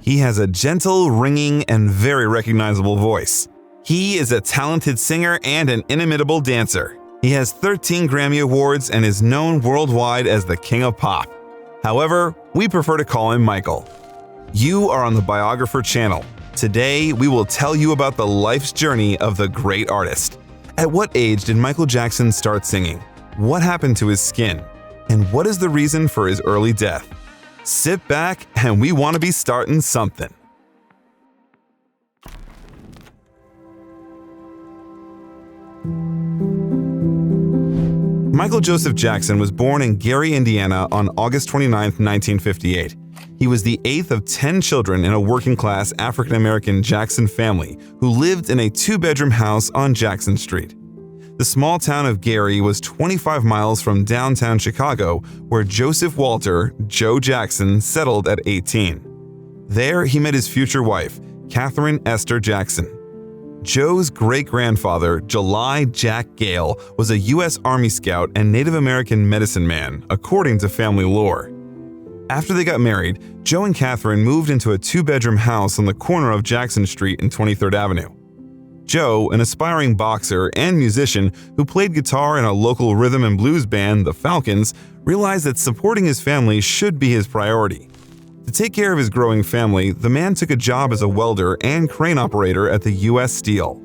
He has a gentle, ringing, and very recognizable voice. He is a talented singer and an inimitable dancer. He has 13 Grammy Awards and is known worldwide as the King of Pop. However, we prefer to call him Michael. You are on the Biographer channel. Today, we will tell you about the life's journey of the great artist. At what age did Michael Jackson start singing? What happened to his skin? And what is the reason for his early death? Sit back, and we want to be starting something. Michael Joseph Jackson was born in Gary, Indiana on August 29, 1958. He was the 8th of 10 children in a working-class African-American Jackson family who lived in a 2-bedroom house on Jackson Street. The small town of Gary was 25 miles from downtown Chicago, where Joseph Walter, Joe Jackson, settled at 18. There, he met his future wife, Catherine Esther Jackson. Joe's great-grandfather, July Jack Gale, was a U.S. Army Scout and Native American medicine man, according to family lore. After they got married, Joe and Catherine moved into a 2-bedroom house on the corner of Jackson Street and 23rd Avenue. Joe, an aspiring boxer and musician who played guitar in a local rhythm and blues band, the Falcons, realized that supporting his family should be his priority. To take care of his growing family, the man took a job as a welder and crane operator at the U.S. Steel.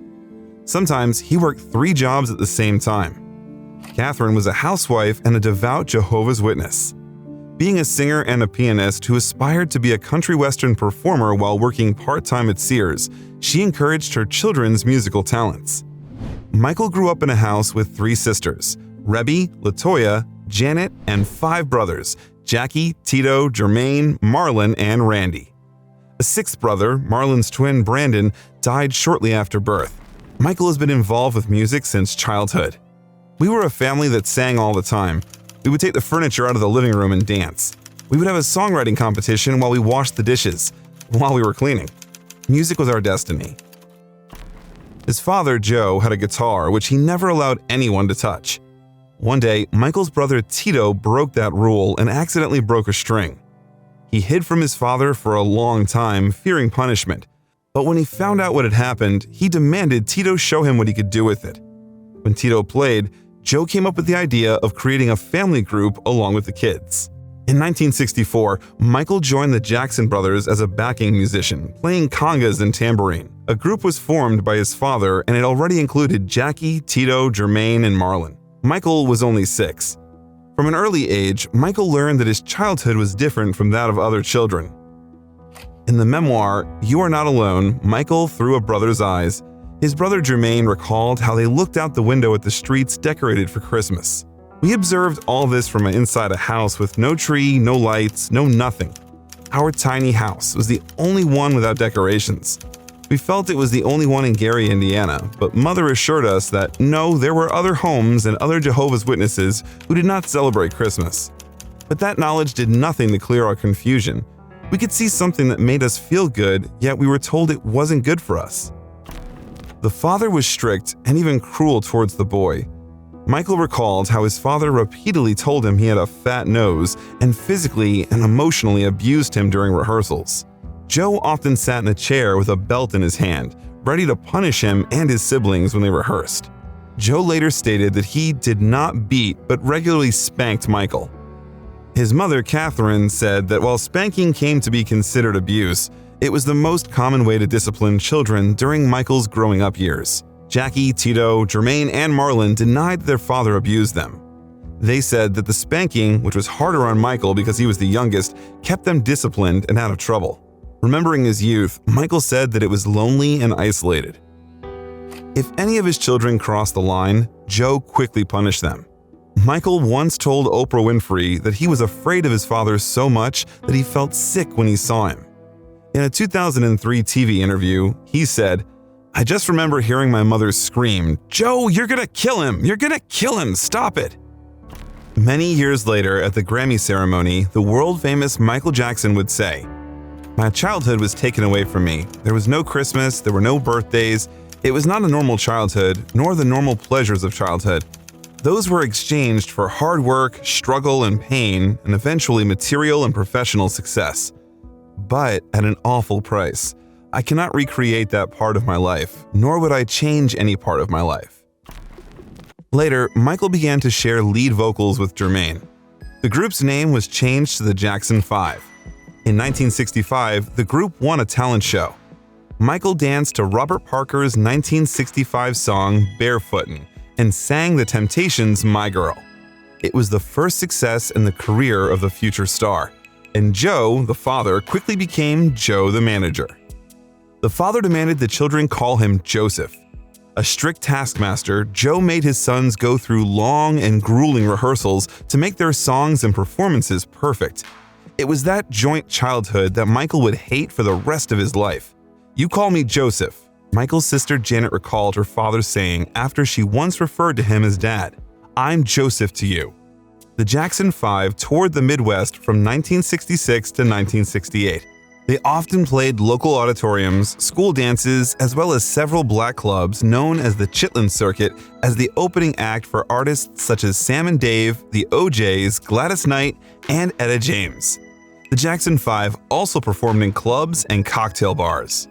Sometimes he worked 3 jobs at the same time. Catherine was a housewife and a devout Jehovah's Witness. Being a singer and a pianist who aspired to be a country western performer while working part-time at Sears, she encouraged her children's musical talents. Michael grew up in a house with 3 sisters, Rebby, Latoya, Janet, and 5 brothers, Jackie, Tito, Jermaine, Marlon, and Randy. A 6th brother, Marlon's twin Brandon, died shortly after birth. Michael has been involved with music since childhood. We were a family that sang all the time. We would take the furniture out of the living room and dance. We would have a songwriting competition while we washed the dishes, while we were cleaning. Music was our destiny. His father, Joe, had a guitar which he never allowed anyone to touch. One day, Michael's brother Tito broke that rule and accidentally broke a string. He hid from his father for a long time, fearing punishment. But when he found out what had happened, he demanded Tito show him what he could do with it. When Tito played, Joe came up with the idea of creating a family group along with the kids. In 1964, Michael joined the Jackson brothers as a backing musician, playing congas and tambourine. A group was formed by his father, and it already included Jackie, Tito, Jermaine, and Marlon. Michael was only 6. From an early age, Michael learned that his childhood was different from that of other children. In the memoir, You Are Not Alone, Michael Through a Brother's Eyes, his brother Jermaine recalled how they looked out the window at the streets decorated for Christmas. We observed all this from inside a house with no tree, no lights, no nothing. Our tiny house was the only one without decorations. We felt it was the only one in Gary, Indiana, but Mother assured us that no, there were other homes and other Jehovah's Witnesses who did not celebrate Christmas. But that knowledge did nothing to clear our confusion. We could see something that made us feel good, yet we were told it wasn't good for us. The father was strict and even cruel towards the boy. Michael recalled how his father repeatedly told him he had a fat nose and physically and emotionally abused him during rehearsals. Joe often sat in a chair with a belt in his hand, ready to punish him and his siblings when they rehearsed. Joe later stated that he did not beat but regularly spanked Michael. His mother, Catherine, said that while spanking came to be considered abuse, it was the most common way to discipline children during Michael's growing up years. Jackie, Tito, Jermaine, and Marlon denied their father abused them. They said that the spanking, which was harder on Michael because he was the youngest, kept them disciplined and out of trouble. Remembering his youth, Michael said that it was lonely and isolated. If any of his children crossed the line, Joe quickly punished them. Michael once told Oprah Winfrey that he was afraid of his father so much that he felt sick when he saw him. In a 2003 TV interview, he said, "I just remember hearing my mother scream, 'Joe, you're gonna kill him! You're gonna kill him! Stop it!'" Many years later at the Grammy ceremony, the world-famous Michael Jackson would say, "My childhood was taken away from me. There was no Christmas, there were no birthdays. It was not a normal childhood, nor the normal pleasures of childhood. Those were exchanged for hard work, struggle, and pain, and eventually material and professional success. but at an awful price. I cannot recreate that part of my life, nor would I change any part of my life." Later, Michael began to share lead vocals with Jermaine. The group's name was changed to the Jackson 5. In 1965, the group won a talent show. Michael danced to Robert Parker's 1965 song Barefootin' and sang The Temptations' My Girl. It was the first success in the career of the future star, and Joe, the father, quickly became Joe, the manager. The father demanded the children call him Joseph. A strict taskmaster, Joe made his sons go through long and grueling rehearsals to make their songs and performances perfect. It was that joint childhood that Michael would hate for the rest of his life. "You call me Joseph," Michael's sister Janet recalled her father saying after she once referred to him as Dad. "I'm Joseph to you." The Jackson 5 toured the Midwest from 1966 to 1968. They often played local auditoriums, school dances, as well as several black clubs known as the Chitlin Circuit as the opening act for artists such as Sam and Dave, the OJs, Gladys Knight, and Etta James. The Jackson 5 also performed in clubs and cocktail bars.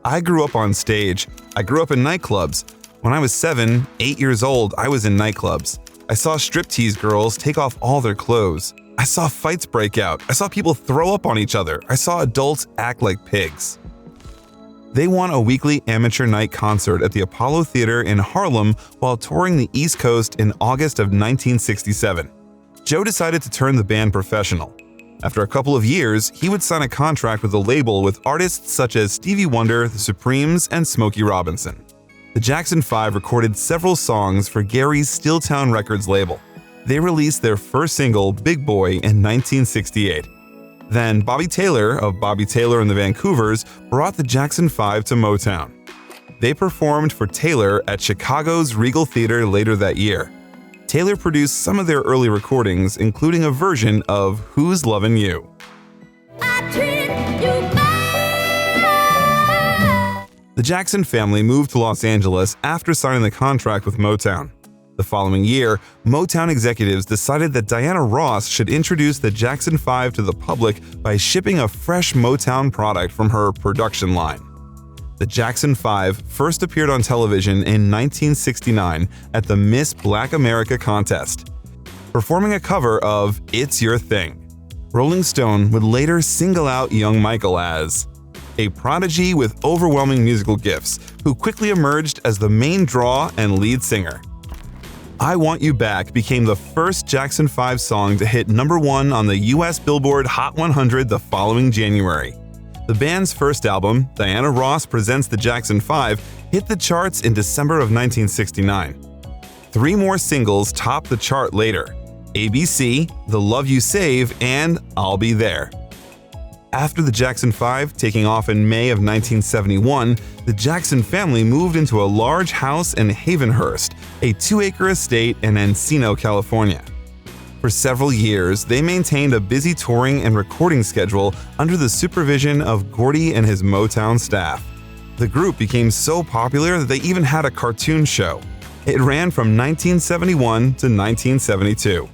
"I grew up on stage. I grew up in nightclubs. When I was 7, 8 years old, I was in nightclubs. I saw striptease girls take off all their clothes. I saw fights break out. I saw people throw up on each other. I saw adults act like pigs." They won a weekly amateur night concert at the Apollo Theater in Harlem while touring the East Coast in August of 1967. Joe decided to turn the band professional. After a couple of years, he would sign a contract with a label with artists such as Stevie Wonder, The Supremes, and Smokey Robinson. The Jackson 5 recorded several songs for Gary's Steeltown Records label. They released their first single, Big Boy, in 1968. Then Bobby Taylor of Bobby Taylor and the Vancouvers brought the Jackson 5 to Motown. They performed for Taylor at Chicago's Regal Theater later that year. Taylor produced some of their early recordings, including a version of Who's Lovin' You. The Jackson family moved to Los Angeles after signing the contract with Motown. The following year, Motown executives decided that Diana Ross should introduce the Jackson 5 to the public by shipping a fresh Motown product from her production line. The Jackson 5 first appeared on television in 1969 at the Miss Black America contest, performing a cover of It's Your Thing. Rolling Stone would later single out young Michael as a prodigy with overwhelming musical gifts who quickly emerged as the main draw and lead singer. I Want You Back became the first Jackson 5 song to hit #1 on the US Billboard Hot 100 the following January. The band's first album, Diana Ross Presents the Jackson 5, hit the charts in December of 1969. 3 more singles topped the chart later: ABC, The Love You Save, and I'll Be There. After the Jackson 5 taking off in May of 1971, the Jackson family moved into a large house in Havenhurst, a 2-acre estate in Encino, California. For several years, they maintained a busy touring and recording schedule under the supervision of Gordy and his Motown staff. The group became so popular that they even had a cartoon show. It ran from 1971 to 1972.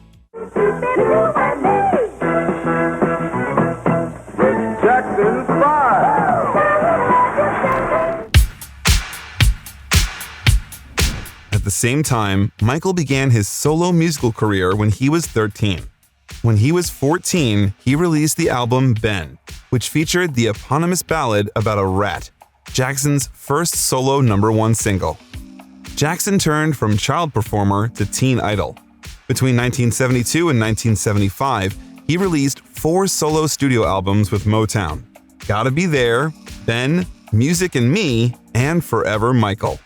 At the same time, Michael began his solo musical career when he was 13. When he was 14, he released the album Ben, which featured the eponymous ballad about a rat, Jackson's first solo #1 single. Jackson turned from child performer to teen idol. Between 1972 and 1975, he released 4 solo studio albums with Motown: Gotta Be There, Ben, Music and Me, and Forever Michael.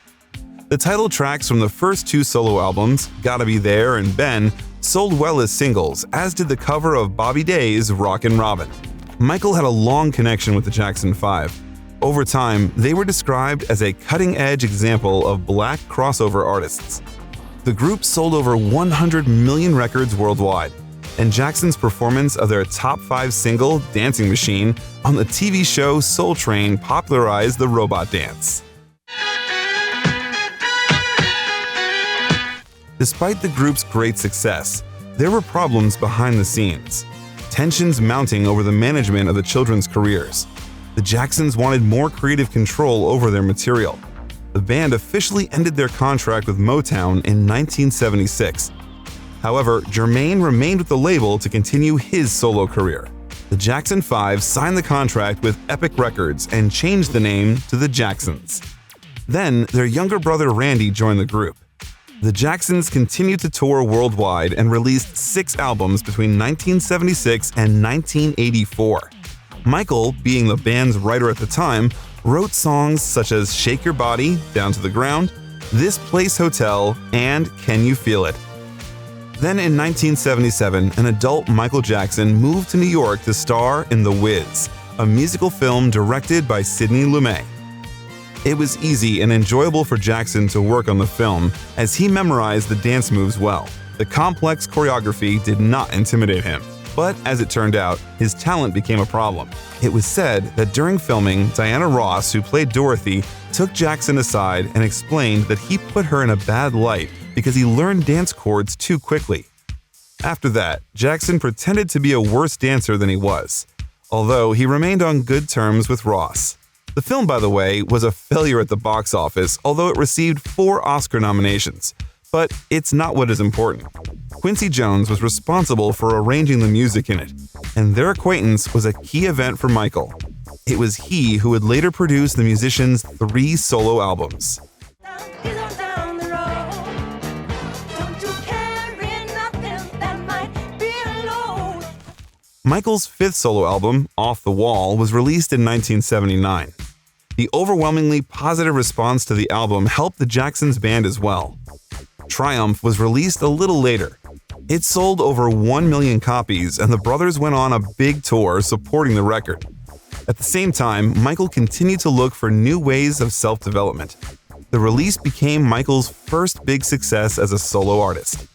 The title tracks from the first 2 solo albums, Gotta Be There and Ben, sold well as singles, as did the cover of Bobby Day's Rockin' Robin. Michael had a long connection with the Jackson 5. Over time, they were described as a cutting-edge example of black crossover artists. The group sold over 100 million records worldwide, and Jackson's performance of their top 5 single, Dancing Machine, on the TV show Soul Train popularized the robot dance. Despite the group's great success, there were problems behind the scenes. tensions mounting over the management of the children's careers. The Jacksons wanted more creative control over their material. The band officially ended their contract with Motown in 1976. However, Jermaine remained with the label to continue his solo career. The Jackson 5 signed the contract with Epic Records and changed the name to the Jacksons. Then, their younger brother Randy joined the group. The Jacksons continued to tour worldwide and released 6 albums between 1976 and 1984. Michael, being the band's writer at the time, wrote songs such as Shake Your Body, Down to the Ground, This Place Hotel, and Can You Feel It? Then in 1977, an adult Michael Jackson moved to New York to star in The Wiz, a musical film directed by Sidney Lumet. It was easy and enjoyable for Jackson to work on the film, as he memorized the dance moves well. The complex choreography did not intimidate him. But as it turned out, his talent became a problem. It was said that during filming, Diana Ross, who played Dorothy, took Jackson aside and explained that he put her in a bad light because he learned dance chords too quickly. After that, Jackson pretended to be a worse dancer than he was, although he remained on good terms with Ross. The film, by the way, was a failure at the box office, although it received 4 Oscar nominations. But it's not what is important. Quincy Jones was responsible for arranging the music in it, and their acquaintance was a key event for Michael. It was he who would later produce the musician's 3 solo albums. Michael's 5th solo album, Off the Wall, was released in 1979. The overwhelmingly positive response to the album helped the Jacksons band as well. Triumph was released a little later. It sold over 1 million copies, and the brothers went on a big tour supporting the record. At the same time, Michael continued to look for new ways of self-development. The release became Michael's first big success as a solo artist.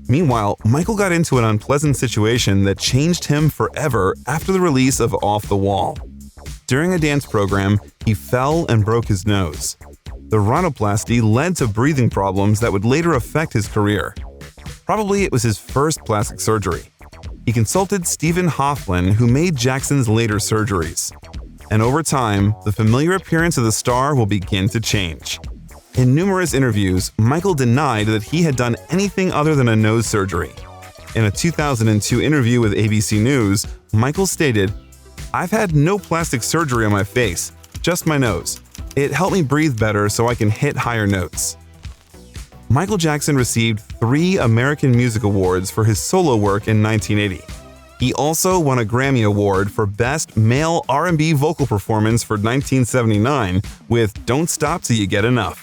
Meanwhile, Michael got into an unpleasant situation that changed him forever after the release of Off the Wall. During a dance program, he fell and broke his nose. The rhinoplasty led to breathing problems that would later affect his career. Probably it was his first plastic surgery. He consulted Stephen Hoffman, who made Jackson's later surgeries. And over time, the familiar appearance of the star will begin to change. In numerous interviews, Michael denied that he had done anything other than a nose surgery. In a 2002 interview with ABC News, Michael stated, "I've had no plastic surgery on my face, just my nose. It helped me breathe better so I can hit higher notes." Michael Jackson received 3 American Music Awards for his solo work in 1980. He also won a Grammy Award for Best Male R&B Vocal Performance for 1979 with Don't Stop Till You Get Enough.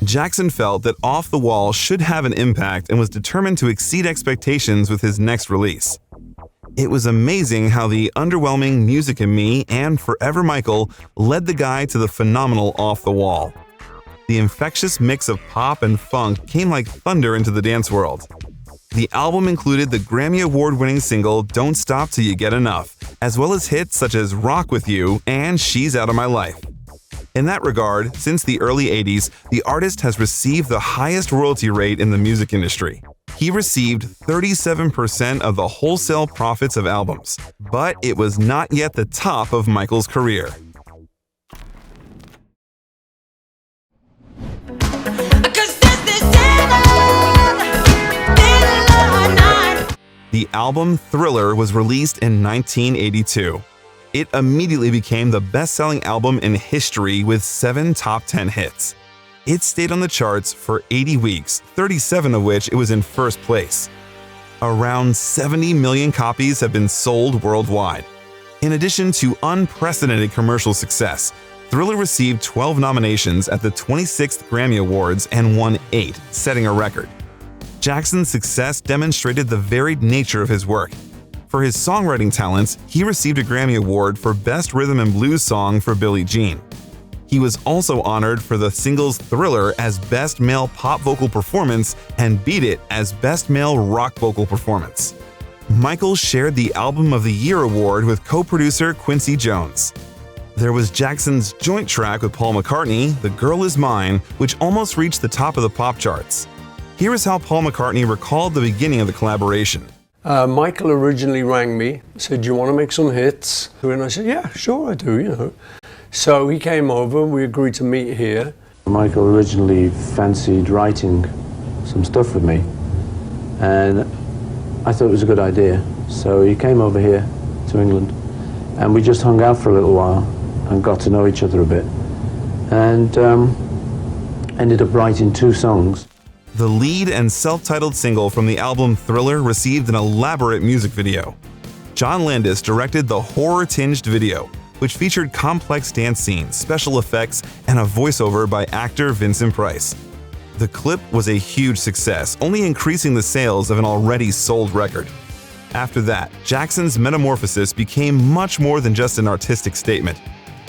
Jackson felt that Off the Wall should have an impact and was determined to exceed expectations with his next release. It was amazing how the underwhelming Music and Me and Forever Michael led the guy to the phenomenal Off the Wall. The infectious mix of pop and funk came like thunder into the dance world. The album included the Grammy Award-winning single Don't Stop Till You Get Enough, as well as hits such as Rock With You and She's Out of My Life. In that regard, since the early 80s, the artist has received the highest royalty rate in the music industry. He received 37% of the wholesale profits of albums, but it was not yet the top of Michael's career. The album Thriller was released in 1982. It immediately became the best-selling album in history with 7 top 10 hits. It stayed on the charts for 80 weeks, 37 of which it was in first place. Around 70 million copies have been sold worldwide. In addition to unprecedented commercial success, Thriller received 12 nominations at the 26th Grammy Awards and won 8, setting a record. Jackson's success demonstrated the varied nature of his work. For his songwriting talents, he received a Grammy Award for Best Rhythm and Blues Song for Billie Jean. He was also honored for the singles Thriller as Best Male Pop Vocal Performance and Beat It as Best Male Rock Vocal Performance. Michael shared the Album of the Year award with co-producer Quincy Jones. There was Jackson's joint track with Paul McCartney, The Girl Is Mine, which almost reached the top of the pop charts. Here is how Paul McCartney recalled the beginning of the collaboration. Michael originally rang me, said, "Do you want to make some hits?" And I said, "Yeah, sure I do, So he came over, we agreed to meet here. Michael originally fancied writing some stuff with me, and I thought it was a good idea. So he came over here to England, and we just hung out for a little while and got to know each other a bit, and ended up writing 2 songs. The lead and self-titled single from the album Thriller received an elaborate music video. John Landis directed the horror-tinged video, which featured complex dance scenes, special effects, and a voiceover by actor Vincent Price. The clip was a huge success, only increasing the sales of an already sold record. After that, Jackson's metamorphosis became much more than just an artistic statement.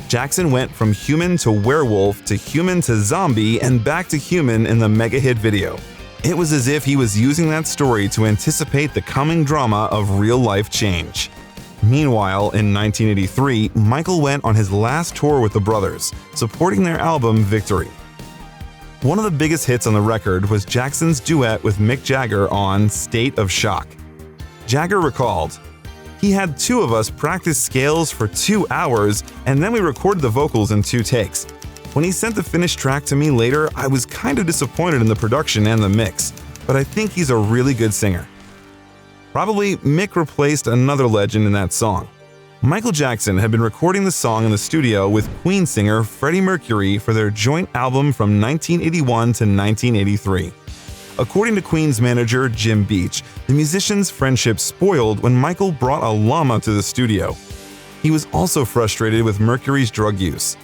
Jackson went from human to werewolf to human to zombie and back to human in the mega-hit video. It was as if he was using that story to anticipate the coming drama of real-life change. Meanwhile, in 1983, Michael went on his last tour with the brothers, supporting their album Victory. One of the biggest hits on the record was Jackson's duet with Mick Jagger on State of Shock. Jagger recalled, "He had 2 of us practice scales for 2 hours, and then we recorded the vocals in 2 takes. When he sent the finished track to me later, I was kind of disappointed in the production and the mix, but I think he's a really good singer." Probably Mick replaced another legend in that song. Michael Jackson had been recording the song in the studio with Queen singer Freddie Mercury for their joint album from 1981 to 1983. According to Queen's manager Jim Beach, the musicians' friendship spoiled when Michael brought a llama to the studio. He was also frustrated with Mercury's drug use.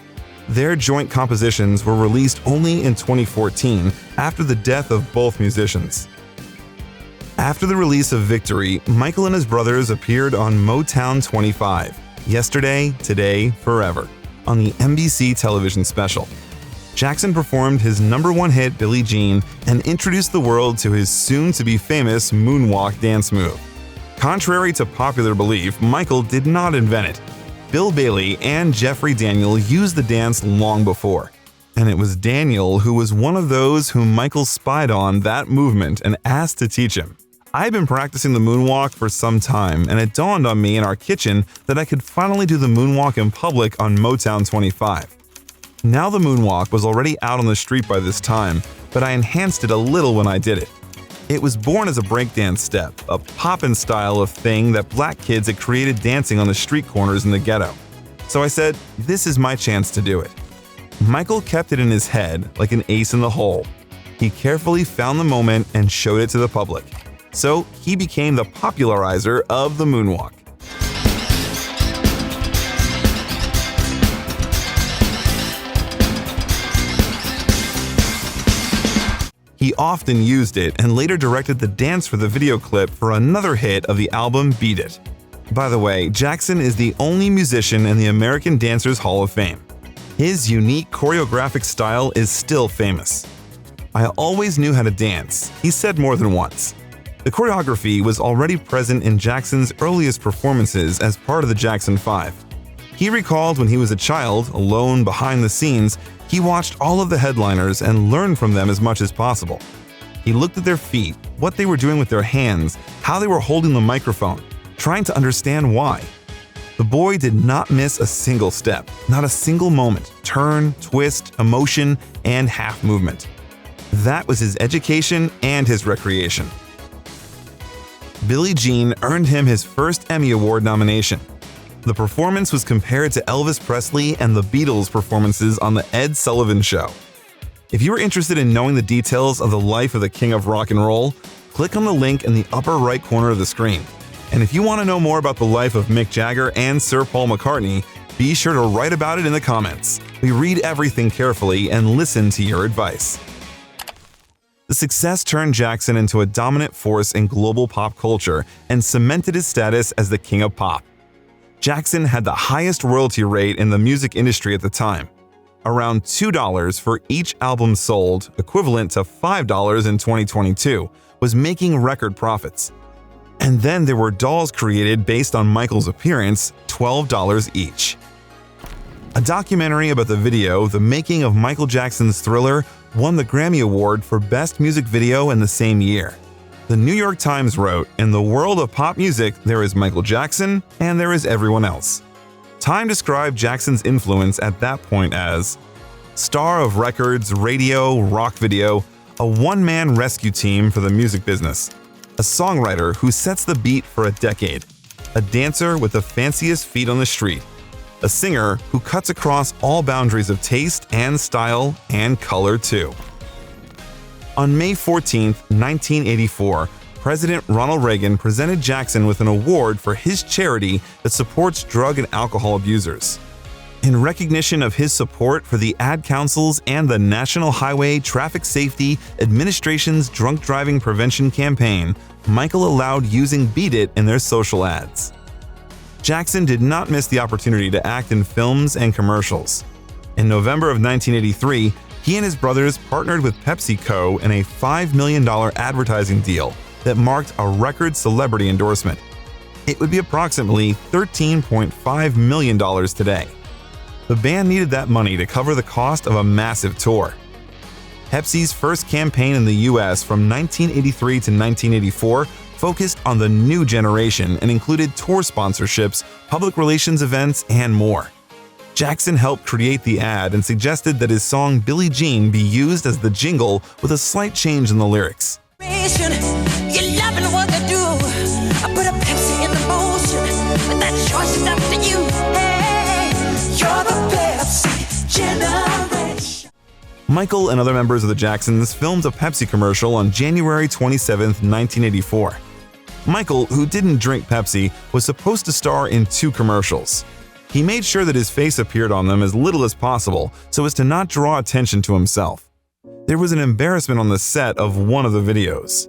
Their joint compositions were released only in 2014 after the death of both musicians. After the release of Victory, Michael and his brothers appeared on Motown 25, Yesterday, Today, Forever, on the NBC television special. Jackson performed his #1 hit Billie Jean and introduced the world to his soon-to-be-famous moonwalk dance move. Contrary to popular belief, Michael did not invent it. Bill Bailey and Jeffrey Daniel used the dance long before, and it was Daniel who was one of those whom Michael spied on that movement and asked to teach him. I had been practicing the moonwalk for some time, and it dawned on me in our kitchen that I could finally do the moonwalk in public on Motown 25. Now the moonwalk was already out on the street by this time, but I enhanced it a little when I did it. It was born as a breakdance step, a poppin' style of thing that black kids had created dancing on the street corners in the ghetto. So I said, this is my chance to do it. Michael kept it in his head like an ace in the hole. He carefully found the moment and showed it to the public. So he became the popularizer of the moonwalk. He often used it and later directed the dance for the video clip for another hit of the album Beat It. By the way, Jackson is the only musician in the American Dancers Hall of Fame. His unique choreographic style is still famous. "I always knew how to dance," he said more than once. The choreography was already present in Jackson's earliest performances as part of the Jackson 5. He recalled when he was a child, alone behind the scenes, he watched all of the headliners and learned from them as much as possible. He looked at their feet, what they were doing with their hands, how they were holding the microphone, trying to understand why. The boy did not miss a single step, not a single moment, turn, twist, emotion, and half movement. That was his education and his recreation. Billie Jean earned him his first Emmy Award nomination. The performance was compared to Elvis Presley and the Beatles' performances on The Ed Sullivan Show. If you are interested in knowing the details of the life of the King of Rock and Roll, click on the link in the upper right corner of the screen. And if you want to know more about the life of Mick Jagger and Sir Paul McCartney, be sure to write about it in the comments. We read everything carefully and listen to your advice. The success turned Jackson into a dominant force in global pop culture and cemented his status as the king of pop. Jackson had the highest royalty rate in the music industry at the time, around $2 for each album sold, equivalent to $5 in 2022, was making record profits. And then there were dolls created based on Michael's appearance, $12 each. A documentary about the video, The Making of Michael Jackson's Thriller, won the Grammy Award for Best Music Video in the same year. The New York Times wrote, "In the world of pop music, there is Michael Jackson and there is everyone else." Time described Jackson's influence at that point as star of records, radio, rock video, a one-man rescue team for the music business, a songwriter who sets the beat for a decade, a dancer with the fanciest feet on the street, a singer who cuts across all boundaries of taste and style and color too. On May 14, 1984, President Ronald Reagan presented Jackson with an award for his charity that supports drug and alcohol abusers. In recognition of his support for the Ad Council's and the National Highway Traffic Safety Administration's drunk driving prevention campaign, Michael allowed using Beat It in their social ads. Jackson did not miss the opportunity to act in films and commercials. In November of 1983, he and his brothers partnered with PepsiCo in a $5 million advertising deal that marked a record celebrity endorsement. It would be approximately $13.5 million today. The band needed that money to cover the cost of a massive tour. Pepsi's first campaign in the US from 1983 to 1984 focused on the new generation and included tour sponsorships, public relations events, and more. Jackson helped create the ad and suggested that his song Billie Jean be used as the jingle with a slight change in the lyrics. Michael and other members of the Jacksons filmed a Pepsi commercial on January 27, 1984. Michael, who didn't drink Pepsi, was supposed to star in 2 commercials. He made sure that his face appeared on them as little as possible so as to not draw attention to himself. There was an embarrassment on the set of one of the videos.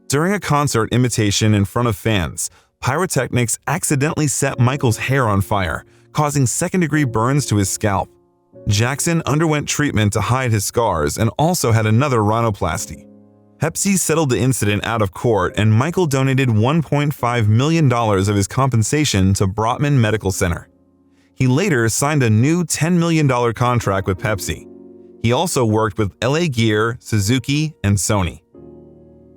During a concert invitation in front of fans, pyrotechnics accidentally set Michael's hair on fire, causing second-degree burns to his scalp. Jackson underwent treatment to hide his scars and also had another rhinoplasty. Pepsi settled the incident out of court, and Michael donated $1.5 million of his compensation to Brotman Medical Center. He later signed a new $10 million contract with Pepsi. He also worked with LA Gear, Suzuki, and Sony.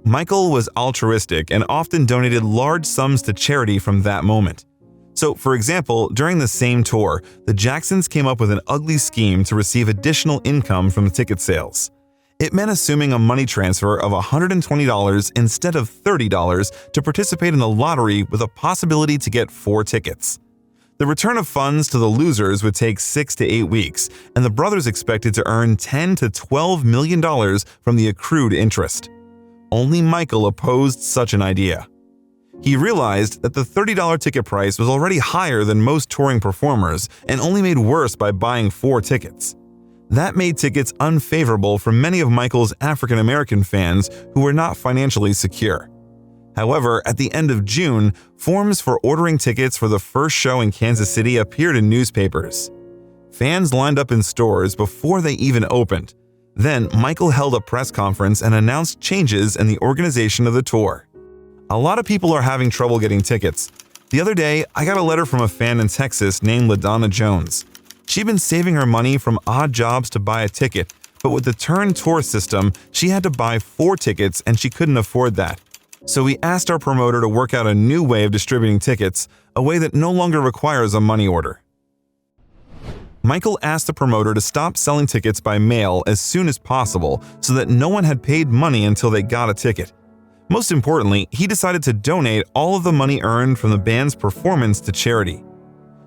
Michael was altruistic and often donated large sums to charity from that moment. So, for example, during the same tour, the Jacksons came up with an ugly scheme to receive additional income from the ticket sales. It meant assuming a money transfer of $120 instead of $30 to participate in the lottery with a possibility to get 4 tickets. The return of funds to the losers would take 6 to 8 weeks, and the brothers expected to earn $10 to $12 million from the accrued interest. Only Michael opposed such an idea. He realized that the $30 ticket price was already higher than most touring performers and only made worse by buying 4 tickets. That made tickets unfavorable for many of Michael's African American fans who were not financially secure. However, at the end of June, forms for ordering tickets for the first show in Kansas City appeared in newspapers. Fans lined up in stores before they even opened. Then, Michael held a press conference and announced changes in the organization of the tour. A lot of people are having trouble getting tickets. The other day, I got a letter from a fan in Texas named LaDonna Jones. She'd been saving her money from odd jobs to buy a ticket, but with the Turn Tour system, she had to buy 4 tickets and she couldn't afford that. So we asked our promoter to work out a new way of distributing tickets, a way that no longer requires a money order. Michael asked the promoter to stop selling tickets by mail as soon as possible so that no one had paid money until they got a ticket. Most importantly, he decided to donate all of the money earned from the band's performance to charity.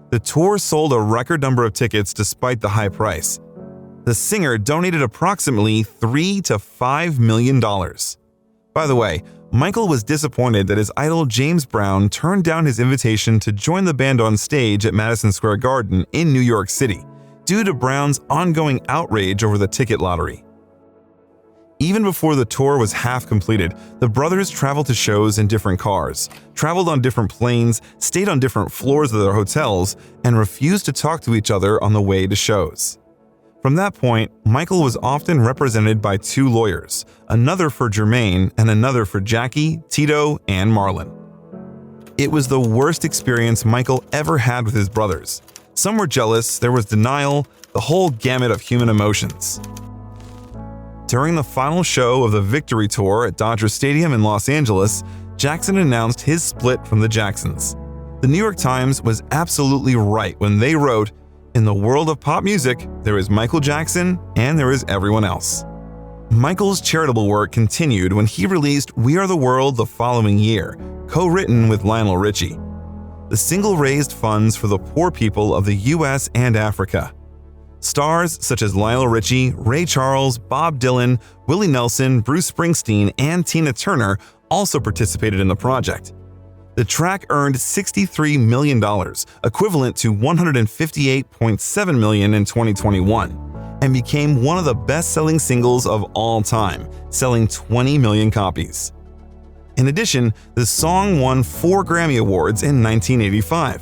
The tour sold a record number of tickets despite the high price. The singer donated approximately $3 to $5 million. By the way, Michael was disappointed that his idol James Brown turned down his invitation to join the band on stage at Madison Square Garden in New York City due to Brown's ongoing outrage over the ticket lottery. Even before the tour was half completed, the brothers traveled to shows in different cars, traveled on different planes, stayed on different floors of their hotels, and refused to talk to each other on the way to shows. From that point, Michael was often represented by 2 lawyers, another for Jermaine and another for Jackie, Tito, and Marlon. It was the worst experience Michael ever had with his brothers. Some were jealous, there was denial, the whole gamut of human emotions. During the final show of the Victory Tour at Dodger Stadium in Los Angeles, Jackson announced his split from the Jacksons. The New York Times was absolutely right when they wrote, "In the world of pop music, there is Michael Jackson and there is everyone else." Michael's charitable work continued when he released We Are the World the following year, co-written with Lionel Richie. The single raised funds for the poor people of the US and Africa. Stars such as Lionel Richie, Ray Charles, Bob Dylan, Willie Nelson, Bruce Springsteen, and Tina Turner also participated in the project. The track earned $63 million, equivalent to $158.7 million in 2021, and became one of the best-selling singles of all time, selling 20 million copies. In addition, the song won 4 Grammy Awards in 1985.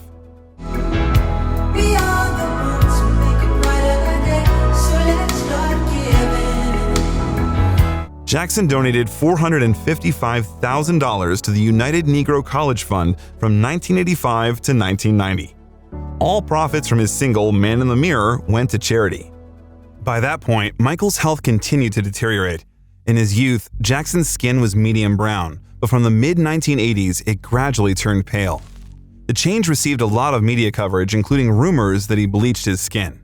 Jackson donated $455,000 to the United Negro College Fund from 1985 to 1990. All profits from his single Man in the Mirror went to charity. By that point, Michael's health continued to deteriorate. In his youth, Jackson's skin was medium brown, but from the mid-1980s, it gradually turned pale. The change received a lot of media coverage, including rumors that he bleached his skin.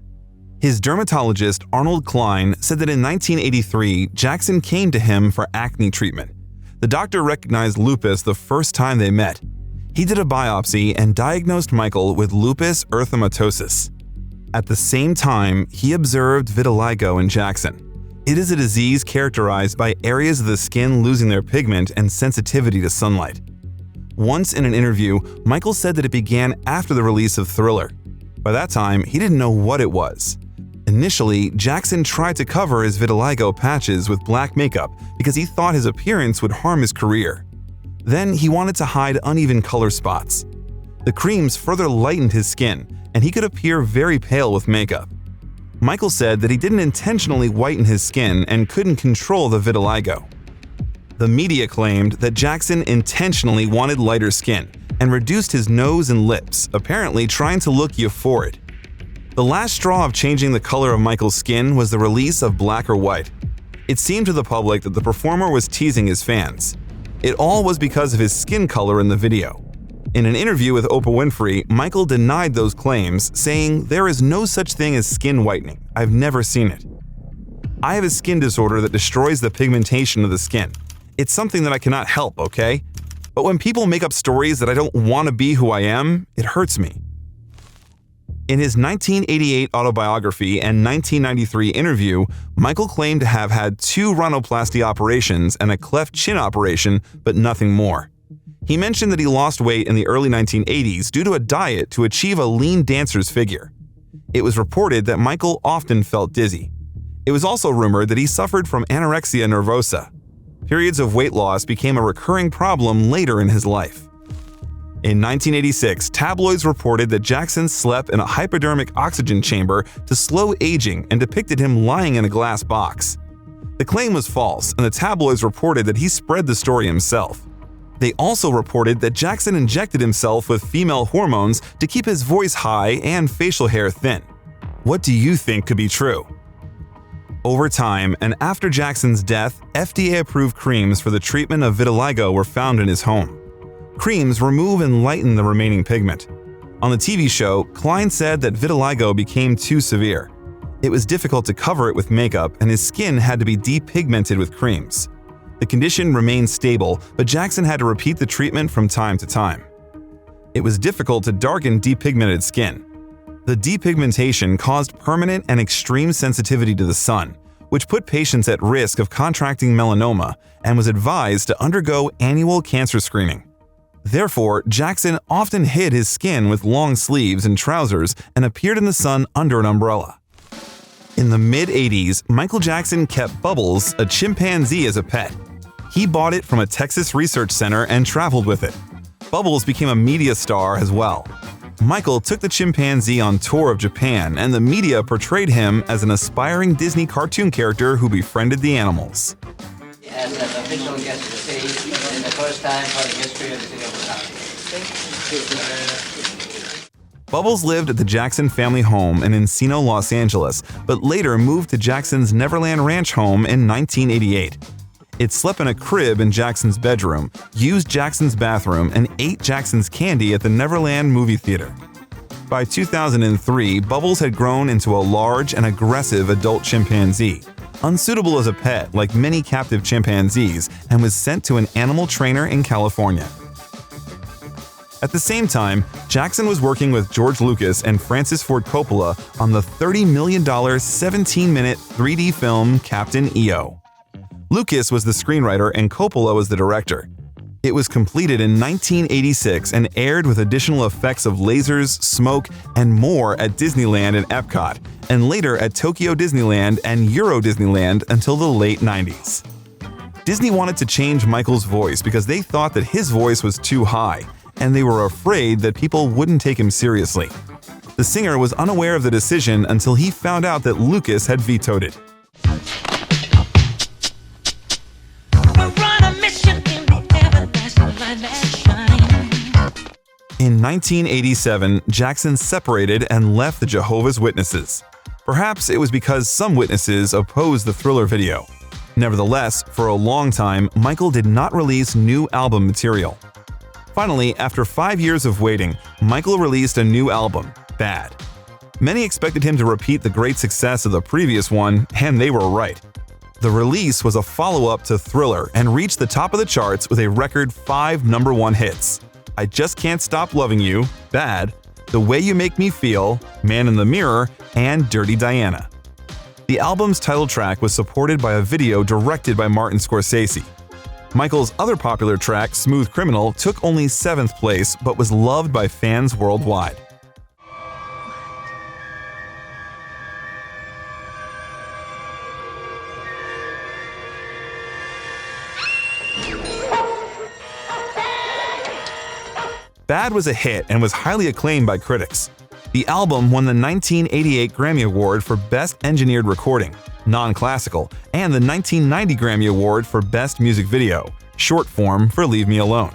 His dermatologist, Arnold Klein, said that in 1983, Jackson came to him for acne treatment. The doctor recognized lupus the first time they met. He did a biopsy and diagnosed Michael with lupus erythematosus. At the same time, he observed vitiligo in Jackson. It is a disease characterized by areas of the skin losing their pigment and sensitivity to sunlight. Once in an interview, Michael said that it began after the release of Thriller. By that time, he didn't know what it was. Initially, Jackson tried to cover his vitiligo patches with black makeup because he thought his appearance would harm his career. Then he wanted to hide uneven color spots. The creams further lightened his skin, and he could appear very pale with makeup. Michael said that he didn't intentionally whiten his skin and couldn't control the vitiligo. The media claimed that Jackson intentionally wanted lighter skin and reduced his nose and lips, apparently trying to look euphoric. The last straw of changing the color of Michael's skin was the release of Black or White. It seemed to the public that the performer was teasing his fans. It all was because of his skin color in the video. In an interview with Oprah Winfrey, Michael denied those claims, saying, "There is no such thing as skin whitening. I've never seen it. I have a skin disorder that destroys the pigmentation of the skin. It's something that I cannot help, okay? But when people make up stories that I don't want to be who I am, it hurts me." In his 1988 autobiography and 1993 interview, Michael claimed to have had 2 rhinoplasty operations and a cleft chin operation, but nothing more. He mentioned that he lost weight in the early 1980s due to a diet to achieve a lean dancer's figure. It was reported that Michael often felt dizzy. It was also rumored that he suffered from anorexia nervosa. Periods of weight loss became a recurring problem later in his life. In 1986, tabloids reported that Jackson slept in a hypodermic oxygen chamber to slow aging and depicted him lying in a glass box. The claim was false, and the tabloids reported that he spread the story himself. They also reported that Jackson injected himself with female hormones to keep his voice high and facial hair thin. What do you think could be true? Over time, and after Jackson's death, FDA-approved creams for the treatment of vitiligo were found in his home. Creams remove and lighten the remaining pigment. On the TV show, Klein said that vitiligo became too severe. It was difficult to cover it with makeup, and his skin had to be depigmented with creams. The condition remained stable, but Jackson had to repeat the treatment from time to time. It was difficult to darken depigmented skin. The depigmentation caused permanent and extreme sensitivity to the sun, which put patients at risk of contracting melanoma and was advised to undergo annual cancer screening. Therefore, Jackson often hid his skin with long sleeves and trousers and appeared in the sun under an umbrella. In the mid-80s, Michael Jackson kept Bubbles, a chimpanzee, as a pet. He bought it from a Texas research center and traveled with it. Bubbles became a media star as well. Michael took the chimpanzee on tour of Japan, and the media portrayed him as an aspiring Disney cartoon character who befriended the animals. As an official guest of the city, in the first time for the history of the city of Los Angeles. Bubbles lived at the Jackson family home in Encino, Los Angeles, but later moved to Jackson's Neverland Ranch home in 1988. It slept in a crib in Jackson's bedroom, used Jackson's bathroom, and ate Jackson's candy at the Neverland movie theater. By 2003, Bubbles had grown into a large and aggressive adult chimpanzee, unsuitable as a pet like many captive chimpanzees, and was sent to an animal trainer in California. At the same time, Jackson was working with George Lucas and Francis Ford Coppola on the $30 million 17-minute 3D film Captain EO. Lucas was the screenwriter and Coppola was the director. It was completed in 1986 and aired with additional effects of lasers, smoke, and more at Disneyland and Epcot, and later at Tokyo Disneyland and Euro Disneyland until the late 90s. Disney wanted to change Michael's voice because they thought that his voice was too high, and they were afraid that people wouldn't take him seriously. The singer was unaware of the decision until he found out that Lucas had vetoed it. In 1987, Jackson separated and left the Jehovah's Witnesses. Perhaps it was because some witnesses opposed the Thriller video. Nevertheless, for a long time, Michael did not release new album material. Finally, after 5 years of waiting, Michael released a new album, Bad. Many expected him to repeat the great success of the previous one, and they were right. The release was a follow-up to Thriller and reached the top of the charts with a record 5 #1 hits: I Just Can't Stop Loving You, Bad, The Way You Make Me Feel, Man in the Mirror, and Dirty Diana. The album's title track was supported by a video directed by Martin Scorsese. Michael's other popular track, Smooth Criminal, took only 7th place but was loved by fans worldwide. Bad was a hit and was highly acclaimed by critics. The album won the 1988 Grammy Award for Best Engineered Recording, Non-Classical, and the 1990 Grammy Award for Best Music Video, short form for Leave Me Alone.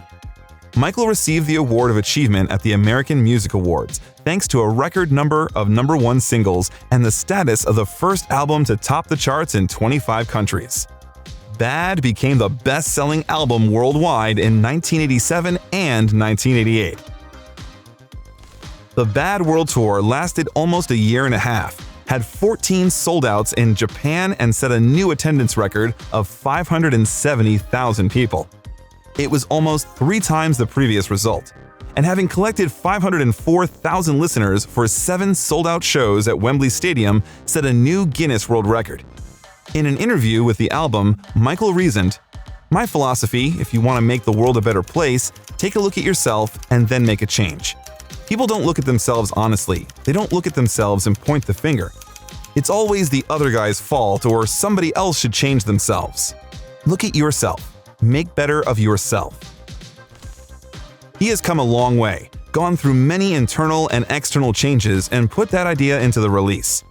Michael received the Award of Achievement at the American Music Awards, thanks to a record number of #1 singles and the status of the first album to top the charts in 25 countries. Bad became the best-selling album worldwide in 1987 and 1988. The Bad World Tour lasted almost a year and a half, had 14 sold-outs in Japan, and set a new attendance record of 570,000 people. It was almost 3 times the previous result, and having collected 504,000 listeners for 7 sold-out shows at Wembley Stadium set a new Guinness World Record. In an interview with the album, Michael reasoned, "My philosophy, if you want to make the world a better place, take a look at yourself and then make a change. People don't look at themselves honestly. They don't look at themselves and point the finger. It's always the other guy's fault or somebody else should change themselves. Look at yourself. Make better of yourself." He has come a long way, gone through many internal and external changes, and put that idea into the release.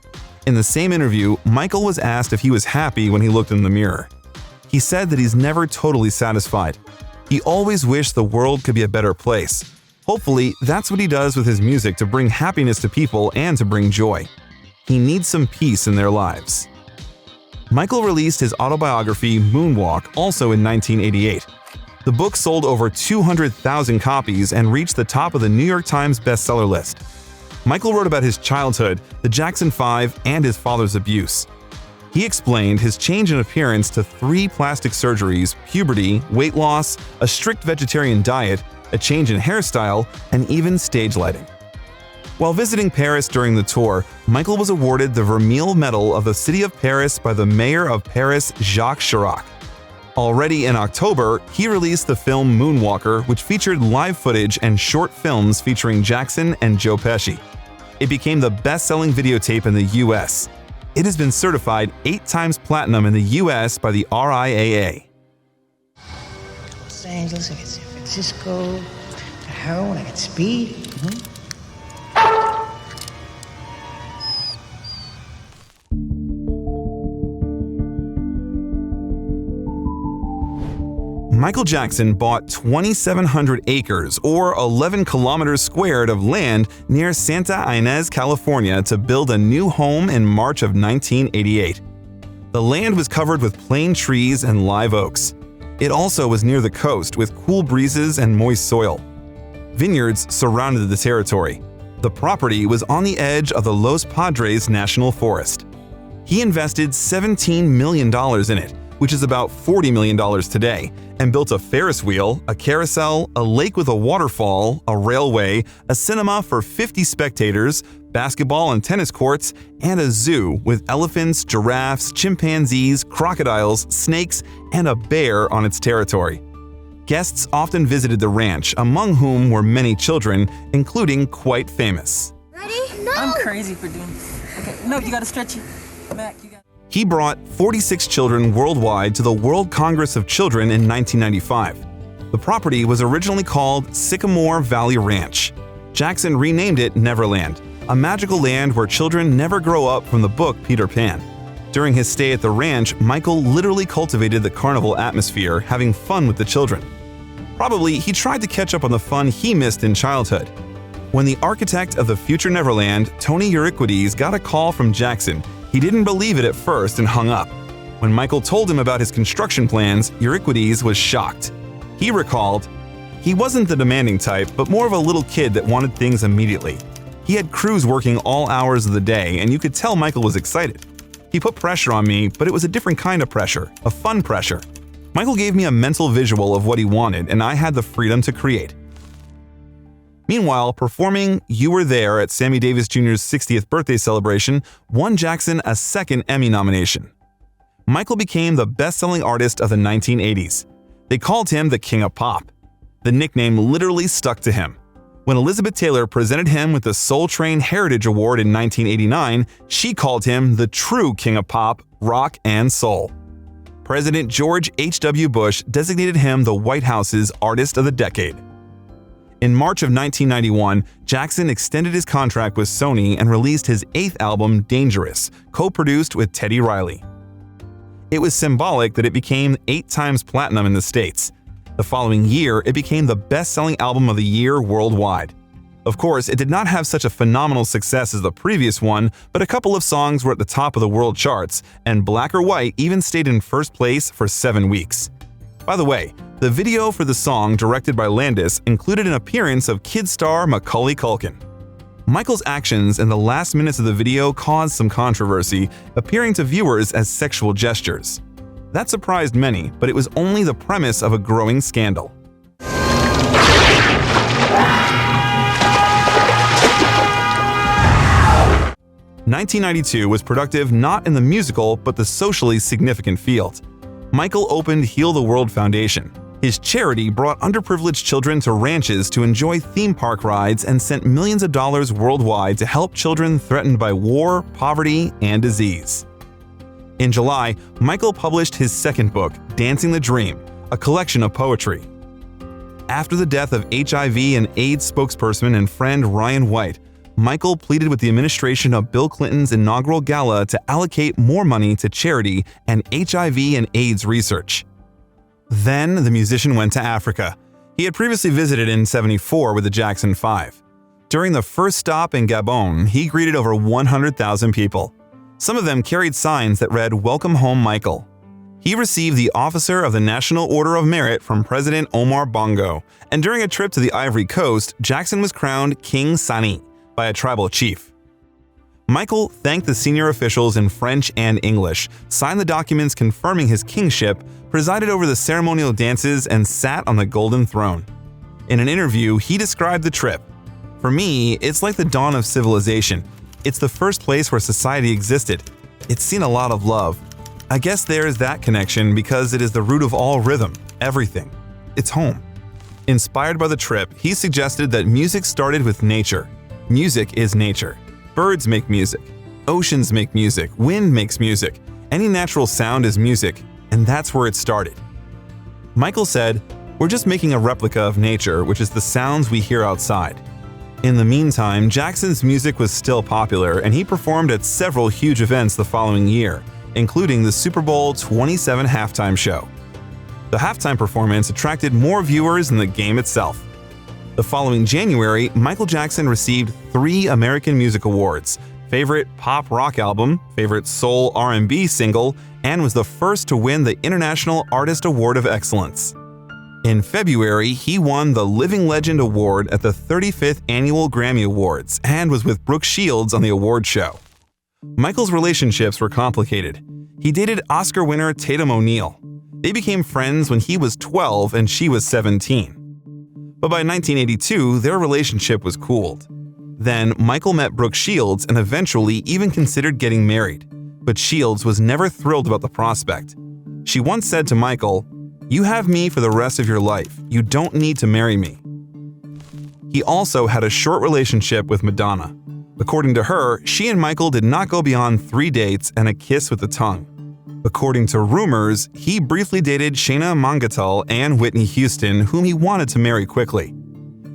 In the same interview, Michael was asked if he was happy when he looked in the mirror. He said that he's never totally satisfied. He always wished the world could be a better place. Hopefully, that's what he does with his music to bring happiness to people and to bring joy. He needs some peace in their lives. Michael released his autobiography, Moonwalk, also in 1988. The book sold over 200,000 copies and reached the top of the New York Times bestseller list. Michael wrote about his childhood, the Jackson 5, and his father's abuse. He explained his change in appearance to 3 plastic surgeries, puberty, weight loss, a strict vegetarian diet, a change in hairstyle, and even stage lighting. While visiting Paris during the tour, Michael was awarded the Vermeil Medal of the City of Paris by the Mayor of Paris, Jacques Chirac. Already in October, he released the film Moonwalker, which featured live footage and short films featuring Jackson and Joe Pesci. It became the best-selling videotape in the US. It has been certified 8 times platinum in the US by the RIAA. Los Angeles, I got San Francisco, got heroin, I got speed. Michael Jackson bought 2,700 acres or 11 kilometers squared of land near Santa Ynez, California to build a new home in March of 1988. The land was covered with plane trees and live oaks. It also was near the coast with cool breezes and moist soil. Vineyards surrounded the territory. The property was on the edge of the Los Padres National Forest. He invested $17 million in it, which is about $40 million today, and built a Ferris wheel, a carousel, a lake with a waterfall, a railway, a cinema for 50 spectators, basketball and tennis courts, and a zoo with elephants, giraffes, chimpanzees, crocodiles, snakes, and a bear on its territory. Guests often visited the ranch, among whom were many children, including quite famous. Ready? No! I'm crazy for doing this. Okay, no, you gotta stretch it back. He brought 46 children worldwide to the World Congress of Children in 1995. The property was originally called Sycamore Valley Ranch. Jackson renamed it Neverland, a magical land where children never grow up from the book Peter Pan. During his stay at the ranch, Michael literally cultivated the carnival atmosphere, having fun with the children. Probably he tried to catch up on the fun he missed in childhood. When the architect of the future Neverland, Tony Euriquides, got a call from Jackson, he didn't believe it at first and hung up. When Michael told him about his construction plans, Euriquides was shocked. He recalled, "He wasn't the demanding type, but more of a little kid that wanted things immediately. He had crews working all hours of the day, and you could tell Michael was excited. He put pressure on me, but it was a different kind of pressure, a fun pressure. Michael gave me a mental visual of what he wanted, and I had the freedom to create." Meanwhile, performing You Were There at Sammy Davis Jr.'s 60th birthday celebration won Jackson a second Emmy nomination. Michael became the best-selling artist of the 1980s. They called him the King of Pop. The nickname literally stuck to him. When Elizabeth Taylor presented him with the Soul Train Heritage Award in 1989, she called him the true King of Pop, Rock, and Soul. President George H.W. Bush designated him the White House's Artist of the Decade. In March of 1991, Jackson extended his contract with Sony and released his 8th album, Dangerous, co-produced with Teddy Riley. It was symbolic that it became 8 times platinum in the States. The following year, it became the best-selling album of the year worldwide. Of course, it did not have such a phenomenal success as the previous one, but a couple of songs were at the top of the world charts, and Black or White even stayed in first place for 7 weeks. By the way, the video for the song, directed by Landis, included an appearance of kid star Macaulay Culkin. Michael's actions in the last minutes of the video caused some controversy, appearing to viewers as sexual gestures. That surprised many, but it was only the premise of a growing scandal. "1992 was productive not in the musical but the socially significant field. Michael opened Heal the World Foundation. His charity brought underprivileged children to ranches to enjoy theme park rides and sent millions of dollars worldwide to help children threatened by war, poverty, and disease." In July, Michael published his second book, Dancing the Dream, a collection of poetry. After the death of HIV and AIDS spokesperson and friend Ryan White, Michael pleaded with the administration of Bill Clinton's inaugural gala to allocate more money to charity and HIV and AIDS research. Then the musician went to Africa. He had previously visited in '74 with the Jackson 5. During the first stop in Gabon, he greeted over 100,000 people. Some of them carried signs that read, "Welcome home, Michael." He received the Officer of the National Order of Merit from President Omar Bongo, and during a trip to the Ivory Coast, Jackson was crowned King Sani by a tribal chief. Michael thanked the senior officials in French and English, signed the documents confirming his kingship, presided over the ceremonial dances, and sat on the golden throne. In an interview, he described the trip. "For me, it's like the dawn of civilization. It's the first place where society existed. It's seen a lot of love. I guess there is that connection because it is the root of all rhythm, everything. It's home." Inspired by the trip, he suggested that music started with nature. Music is nature. Birds make music. Oceans make music. Wind makes music. Any natural sound is music, and that's where it started. Michael said, "We're just making a replica of nature, which is the sounds we hear outside." In the meantime, Jackson's music was still popular, and he performed at several huge events the following year, including the Super Bowl XXVII halftime show. The halftime performance attracted more viewers than the game itself. The following January, Michael Jackson received 3 American Music Awards: Favorite Pop Rock Album, Favorite Soul R&B Single, and was the first to win the International Artist Award of Excellence. In February, he won the Living Legend Award at the 35th Annual Grammy Awards and was with Brooke Shields on the award show. Michael's relationships were complicated. He dated Oscar winner Tatum O'Neal. They became friends when he was 12 and she was 17. But by 1982, their relationship was cooled. Then, Michael met Brooke Shields and eventually even considered getting married. But Shields was never thrilled about the prospect. She once said to Michael, "You have me for the rest of your life. You don't need to marry me." He also had a short relationship with Madonna. According to her, she and Michael did not go beyond 3 dates and a kiss with the tongue. According to rumors, he briefly dated Shana Mangatal and Whitney Houston, whom he wanted to marry quickly.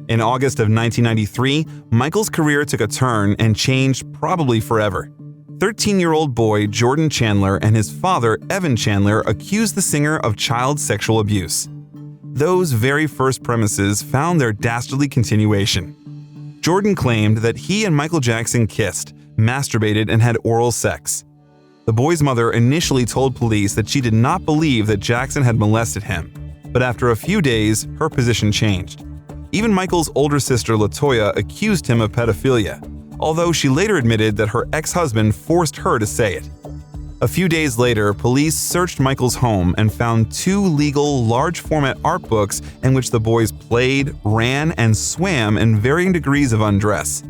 In August of 1993, Michael's career took a turn and changed probably forever. 13-year-old boy Jordan Chandler and his father Evan Chandler accused the singer of child sexual abuse. Those very first premises found their dastardly continuation. Jordan claimed that he and Michael Jackson kissed, masturbated, and had oral sex. The boy's mother initially told police that she did not believe that Jackson had molested him, but after a few days, her position changed. Even Michael's older sister LaToya accused him of pedophilia, although she later admitted that her ex-husband forced her to say it. A few days later, police searched Michael's home and found 2 legal, large-format art books in which the boys played, ran, and swam in varying degrees of undress.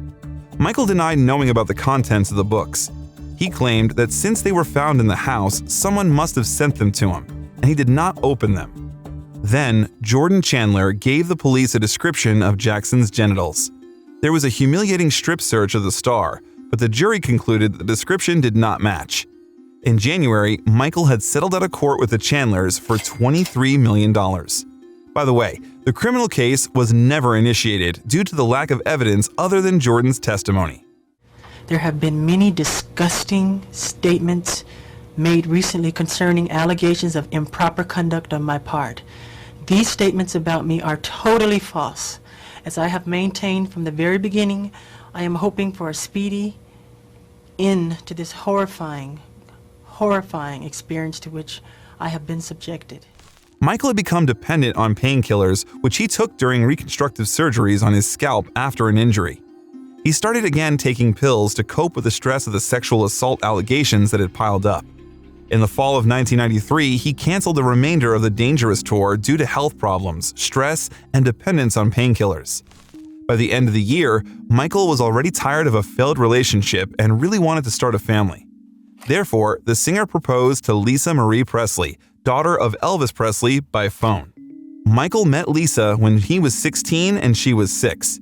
Michael denied knowing about the contents of the books. He claimed that since they were found in the house, someone must have sent them to him, and he did not open them. Then, Jordan Chandler gave the police a description of Jackson's genitals. There was a humiliating strip search of the star, but the jury concluded that the description did not match. In January, Michael had settled out of court with the Chandlers for $23 million. By the way, the criminal case was never initiated due to the lack of evidence other than Jordan's testimony. There have been many disgusting statements made recently concerning allegations of improper conduct on my part. These statements about me are totally false. As I have maintained from the very beginning, I am hoping for a speedy end to this horrifying experience to which I have been subjected. Michael had become dependent on painkillers, which he took during reconstructive surgeries on his scalp after an injury. He started again taking pills to cope with the stress of the sexual assault allegations that had piled up. In the fall of 1993, he canceled the remainder of the Dangerous tour due to health problems, stress, and dependence on painkillers. By the end of the year, Michael was already tired of a failed relationship and really wanted to start a family. Therefore, the singer proposed to Lisa Marie Presley, daughter of Elvis Presley, by phone. Michael met Lisa when he was 16 and she was 6.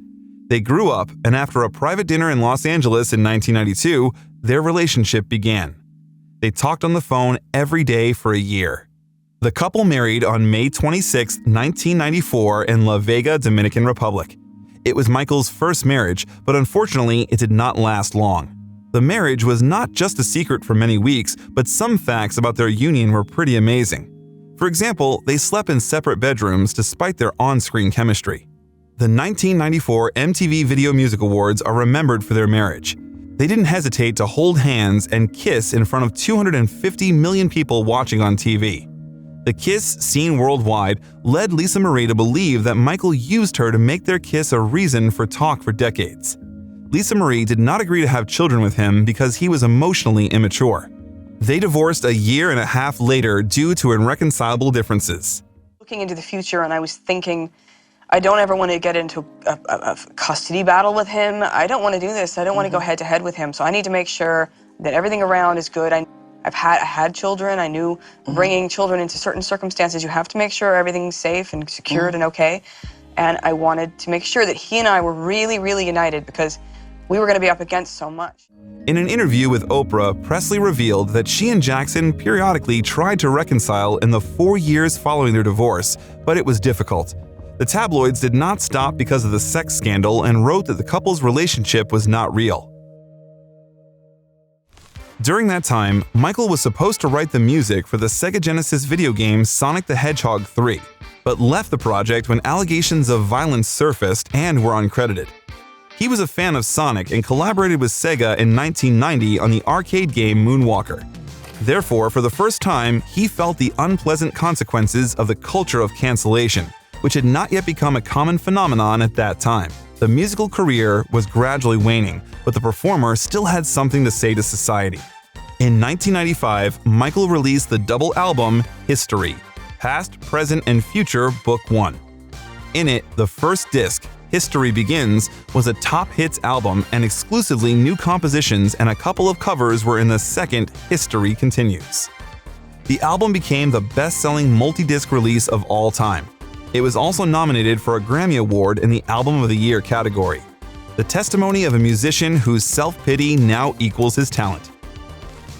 They grew up, and after a private dinner in Los Angeles in 1992, their relationship began. They talked on the phone every day for a year. The couple married on May 26, 1994 in La Vega, Dominican Republic. It was Michael's first marriage, but unfortunately, it did not last long. The marriage was not just a secret for many weeks, but some facts about their union were pretty amazing. For example, they slept in separate bedrooms despite their on-screen chemistry. The 1994 MTV Video Music Awards are remembered for their marriage. They didn't hesitate to hold hands and kiss in front of 250 million people watching on TV. The kiss, seen worldwide, led Lisa Marie to believe that Michael used her to make their kiss a reason for talk for decades. Lisa Marie did not agree to have children with him because he was emotionally immature. They divorced a year and a half later due to irreconcilable differences. Looking into the future, and I was thinking, I don't ever want to get into a custody battle with him. I don't want to do this. I don't want to go head-to-head with him. So I need to make sure that everything around is good. I had children. I knew bringing children into certain circumstances, you have to make sure everything's safe and secured and okay. And I wanted to make sure that he and I were really, really united because we were going to be up against so much. In an interview with Oprah, Presley revealed that she and Jackson periodically tried to reconcile in the 4 years following their divorce, but it was difficult. The tabloids did not stop because of the sex scandal and wrote that the couple's relationship was not real. During that time, Michael was supposed to write the music for the Sega Genesis video game Sonic the Hedgehog 3, but left the project when allegations of violence surfaced and were uncredited. He was a fan of Sonic and collaborated with Sega in 1990 on the arcade game Moonwalker. Therefore, for the first time, he felt the unpleasant consequences of the culture of cancellation, which had not yet become a common phenomenon at that time. The musical career was gradually waning, but the performer still had something to say to society. In 1995, Michael released the double album History, Past, Present, and Future Book 1. In it, the first disc, History Begins, was a top hits album, and exclusively new compositions and a couple of covers were in the second, History Continues. The album became the best-selling multi-disc release of all time. It was also nominated for a Grammy Award in the Album of the Year category. The testimony of a musician whose self-pity now equals his talent.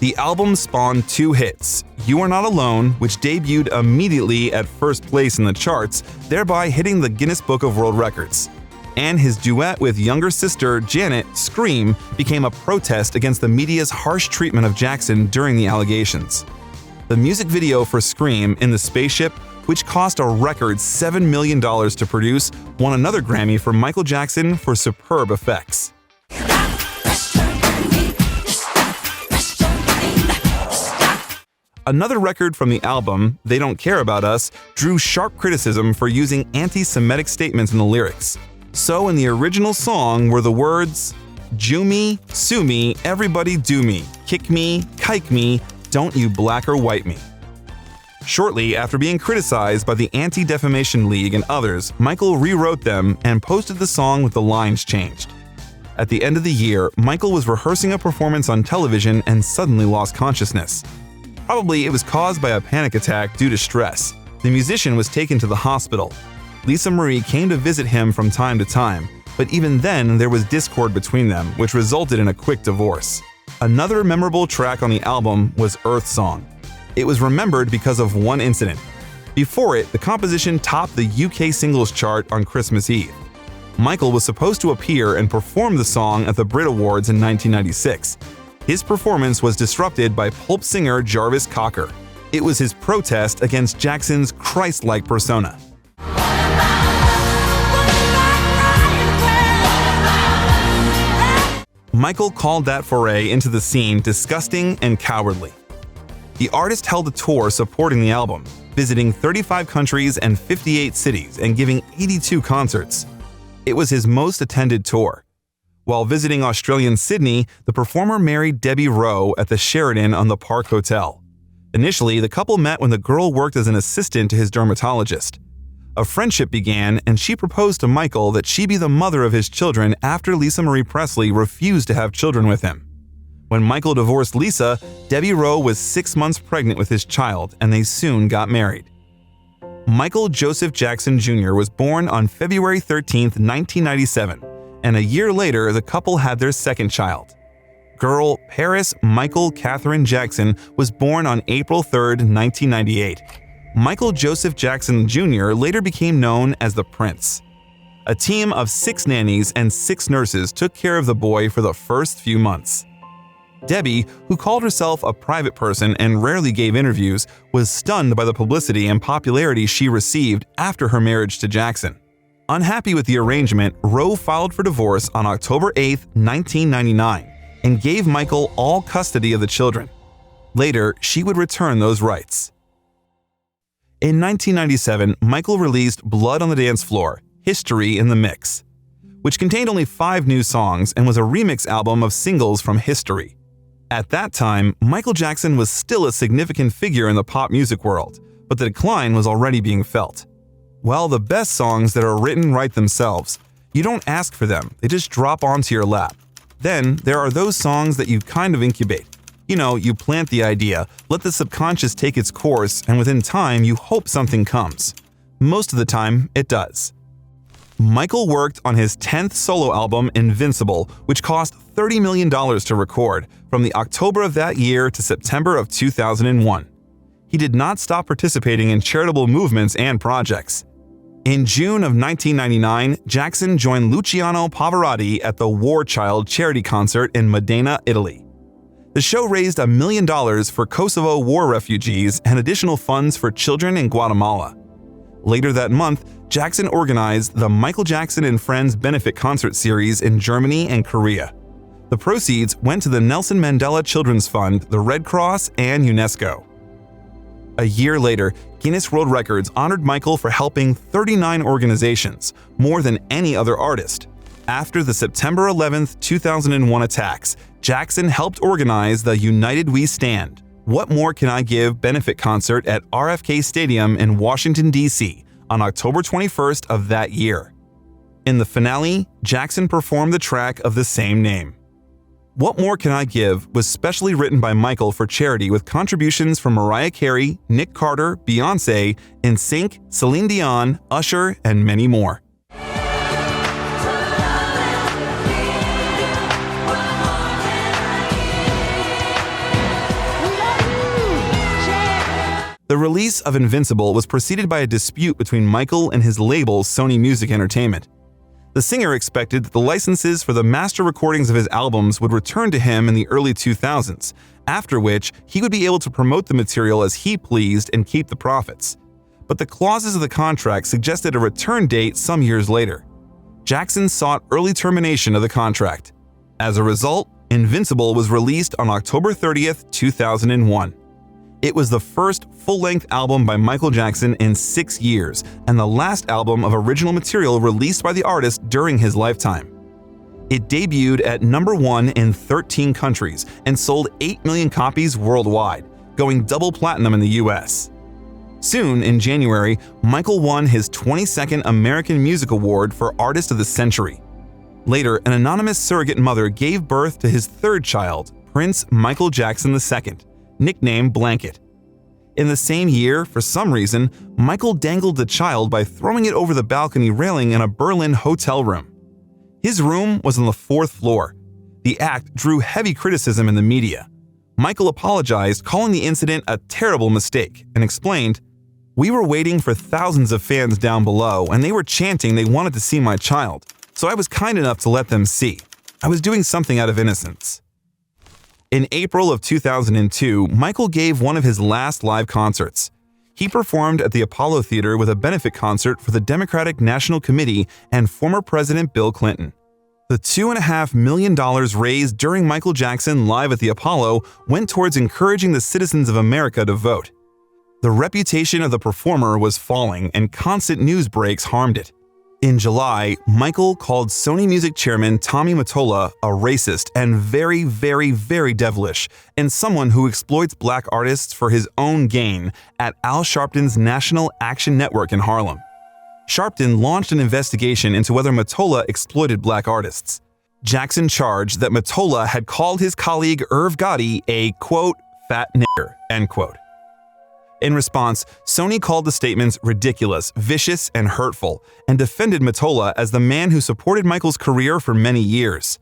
The album spawned two hits, You Are Not Alone, which debuted immediately at first place in the charts, thereby hitting the Guinness Book of World Records. And his duet with younger sister Janet, Scream, became a protest against the media's harsh treatment of Jackson during the allegations. The music video for Scream, In the Spaceship, which cost a record $7 million to produce, won another Grammy for Michael Jackson for superb effects. Another record from the album, They Don't Care About Us, drew sharp criticism for using anti-Semitic statements in the lyrics. So in the original song were the words, "Jew me, sue me, everybody do me, kick me, kike me, don't you black or white me." Shortly after being criticized by the Anti-Defamation League and others, Michael rewrote them and posted the song with the lines changed. At the end of the year, Michael was rehearsing a performance on television and suddenly lost consciousness. Probably it was caused by a panic attack due to stress. The musician was taken to the hospital. Lisa Marie came to visit him from time to time, but even then there was discord between them, which resulted in a quick divorce. Another memorable track on the album was Earth Song. It was remembered because of one incident. Before it, the composition topped the UK singles chart on Christmas Eve. Michael was supposed to appear and perform the song at the Brit Awards in 1996. His performance was disrupted by Pulp singer Jarvis Cocker. It was his protest against Jackson's Christ-like persona. Michael called that foray into the scene disgusting and cowardly. The artist held a tour supporting the album, visiting 35 countries and 58 cities and giving 82 concerts. It was his most attended tour. While visiting Australian Sydney, the performer married Debbie Rowe at the Sheraton on the Park Hotel. Initially, the couple met when the girl worked as an assistant to his dermatologist. A friendship began, and she proposed to Michael that she be the mother of his children after Lisa Marie Presley refused to have children with him. When Michael divorced Lisa, Debbie Rowe was 6 months pregnant with his child, and they soon got married. Michael Joseph Jackson Jr. was born on February 13, 1997, and a year later the couple had their second child. Girl Paris Michael Catherine Jackson was born on April 3, 1998. Michael Joseph Jackson Jr. later became known as the Prince. A team of 6 nannies and 6 nurses took care of the boy for the first few months. Debbie, who called herself a private person and rarely gave interviews, was stunned by the publicity and popularity she received after her marriage to Jackson. Unhappy with the arrangement, Rowe filed for divorce on October 8, 1999, and gave Michael all custody of the children. Later, she would return those rights. In 1997, Michael released Blood on the Dance Floor, History in the Mix, which contained only 5 new songs and was a remix album of singles from History. At that time, Michael Jackson was still a significant figure in the pop music world, but the decline was already being felt. While the best songs that are written write themselves, you don't ask for them, they just drop onto your lap. Then there are those songs that you kind of incubate. You know, you plant the idea, let the subconscious take its course, and within time you hope something comes. Most of the time, it does. Michael worked on his 10th solo album, Invincible, which cost $30 million to record, from the October of that year to September of 2001. He did not stop participating in charitable movements and projects. In June of 1999, Jackson joined Luciano Pavarotti at the War Child charity concert in Modena, Italy. The show raised $1 million for Kosovo war refugees and additional funds for children in Guatemala. Later that month, Jackson organized the Michael Jackson and Friends benefit concert series in Germany and Korea. The proceeds went to the Nelson Mandela Children's Fund, the Red Cross, and UNESCO. A year later, Guinness World Records honored Michael for helping 39 organizations, more than any other artist. After the September 11, 2001 attacks, Jackson helped organize the United We Stand, What More Can I Give benefit concert at RFK Stadium in Washington, D.C. on October 21st of that year. In the finale, Jackson performed the track of the same name. What More Can I Give was specially written by Michael for charity with contributions from Mariah Carey, Nick Carter, Beyoncé, NSYNC, Celine Dion, Usher, and many more. The release of Invincible was preceded by a dispute between Michael and his label Sony Music Entertainment. The singer expected that the licenses for the master recordings of his albums would return to him in the early 2000s, after which he would be able to promote the material as he pleased and keep the profits. But the clauses of the contract suggested a return date some years later. Jackson sought early termination of the contract. As a result, Invincible was released on October 30th, 2001. It was the first full-length album by Michael Jackson in 6 years, and the last album of original material released by the artist during his lifetime. It debuted at #1 in 13 countries and sold 8 million copies worldwide, going double platinum in the US. Soon, in January, Michael won his 22nd American Music Award for Artist of the Century. Later, an anonymous surrogate mother gave birth to his third child, Prince Michael Jackson II, nicknamed Blanket. In the same year, for some reason, Michael dangled the child by throwing it over the balcony railing in a Berlin hotel room. His room was on the 4th floor. The act drew heavy criticism in the media. Michael apologized, calling the incident a terrible mistake, and explained, "We were waiting for thousands of fans down below, and they were chanting they wanted to see my child, so I was kind enough to let them see. I was doing something out of innocence." In April of 2002, Michael gave one of his last live concerts. He performed at the Apollo Theater with a benefit concert for the Democratic National Committee and former President Bill Clinton. The $2.5 million raised during Michael Jackson Live at the Apollo went towards encouraging the citizens of America to vote. The reputation of the performer was falling, and constant news breaks harmed it. In July, Michael called Sony Music chairman Tommy Mottola a racist and very, very, very devilish, and someone who exploits black artists for his own gain at Al Sharpton's National Action Network in Harlem. Sharpton launched an investigation into whether Mottola exploited black artists. Jackson charged that Mottola had called his colleague Irv Gotti a, quote, fat nigger, end quote. In response, Sony called the statements ridiculous, vicious, and hurtful, and defended Mottola as the man who supported Michael's career for many years.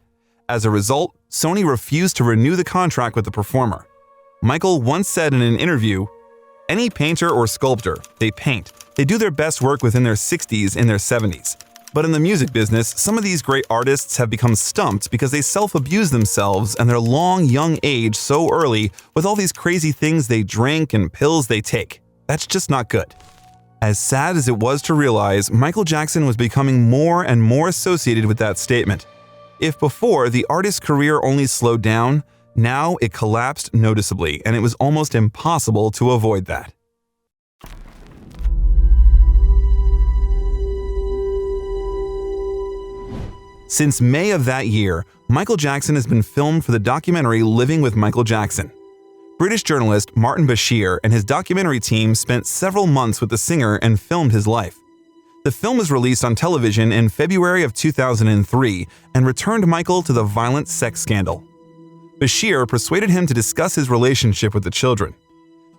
As a result, Sony refused to renew the contract with the performer. Michael once said in an interview, "Any painter or sculptor, they paint. They do their best work within their 60s and their 70s. But in the music business, some of these great artists have become stumped because they self-abuse themselves and their long, young age so early with all these crazy things they drink and pills they take. That's just not good." As sad as it was to realize, Michael Jackson was becoming more and more associated with that statement. If before the artist's career only slowed down, now it collapsed noticeably, and it was almost impossible to avoid that. Since May of that year, Michael Jackson has been filmed for the documentary Living with Michael Jackson. British journalist Martin Bashir and his documentary team spent several months with the singer and filmed his life. The film was released on television in February of 2003 and returned Michael to the violent sex scandal. Bashir persuaded him to discuss his relationship with the children.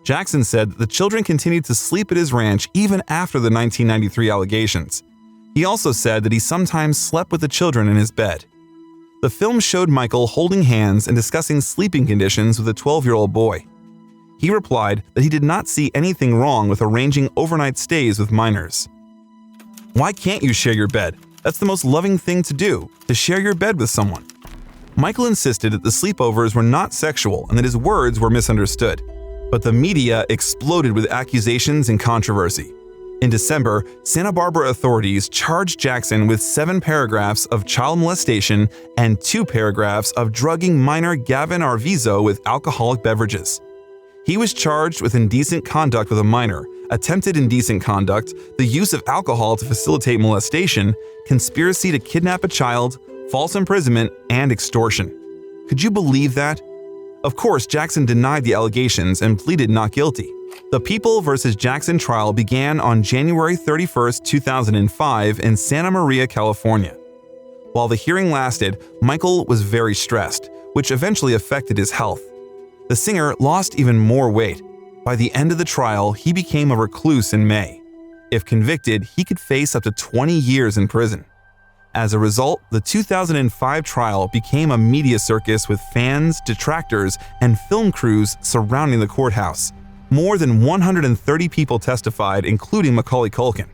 Jackson said that the children continued to sleep at his ranch even after the 1993 allegations. He also said that he sometimes slept with the children in his bed. The film showed Michael holding hands and discussing sleeping conditions with a 12-year-old boy. He replied that he did not see anything wrong with arranging overnight stays with minors. "Why can't you share your bed? That's the most loving thing to do, to share your bed with someone." Michael insisted that the sleepovers were not sexual and that his words were misunderstood. But the media exploded with accusations and controversy. In December, Santa Barbara authorities charged Jackson with 7 paragraphs of child molestation and 2 paragraphs of drugging minor Gavin Arvizo with alcoholic beverages. He was charged with indecent conduct with a minor, attempted indecent conduct, the use of alcohol to facilitate molestation, conspiracy to kidnap a child, false imprisonment, and extortion. Could you believe that? Of course, Jackson denied the allegations and pleaded not guilty. The People vs. Jackson trial began on January 31, 2005 in Santa Maria, California. While the hearing lasted, Michael was very stressed, which eventually affected his health. The singer lost even more weight. By the end of the trial, he became a recluse in May. If convicted, he could face up to 20 years in prison. As a result, the 2005 trial became a media circus with fans, detractors, and film crews surrounding the courthouse. More than 130 people testified, including Macaulay Culkin.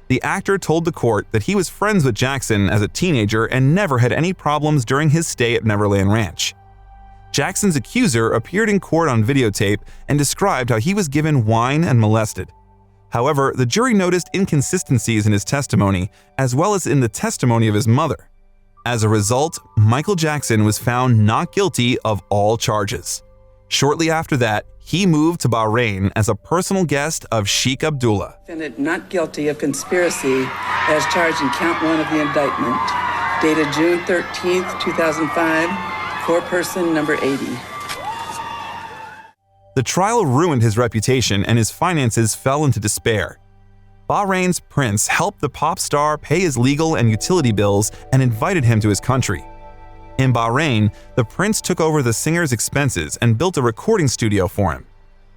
The actor told the court that he was friends with Jackson as a teenager and never had any problems during his stay at Neverland Ranch. Jackson's accuser appeared in court on videotape and described how he was given wine and molested. However, the jury noticed inconsistencies in his testimony, as well as in the testimony of his mother. As a result, Michael Jackson was found not guilty of all charges. Shortly after that, he moved to Bahrain as a personal guest of Sheikh Abdullah. Defendant not guilty of conspiracy as charged in count 1 of the indictment, dated June 13, 2005, court person number 80. The trial ruined his reputation and his finances fell into despair. Bahrain's prince helped the pop star pay his legal and utility bills and invited him to his country. In Bahrain, the prince took over the singer's expenses and built a recording studio for him.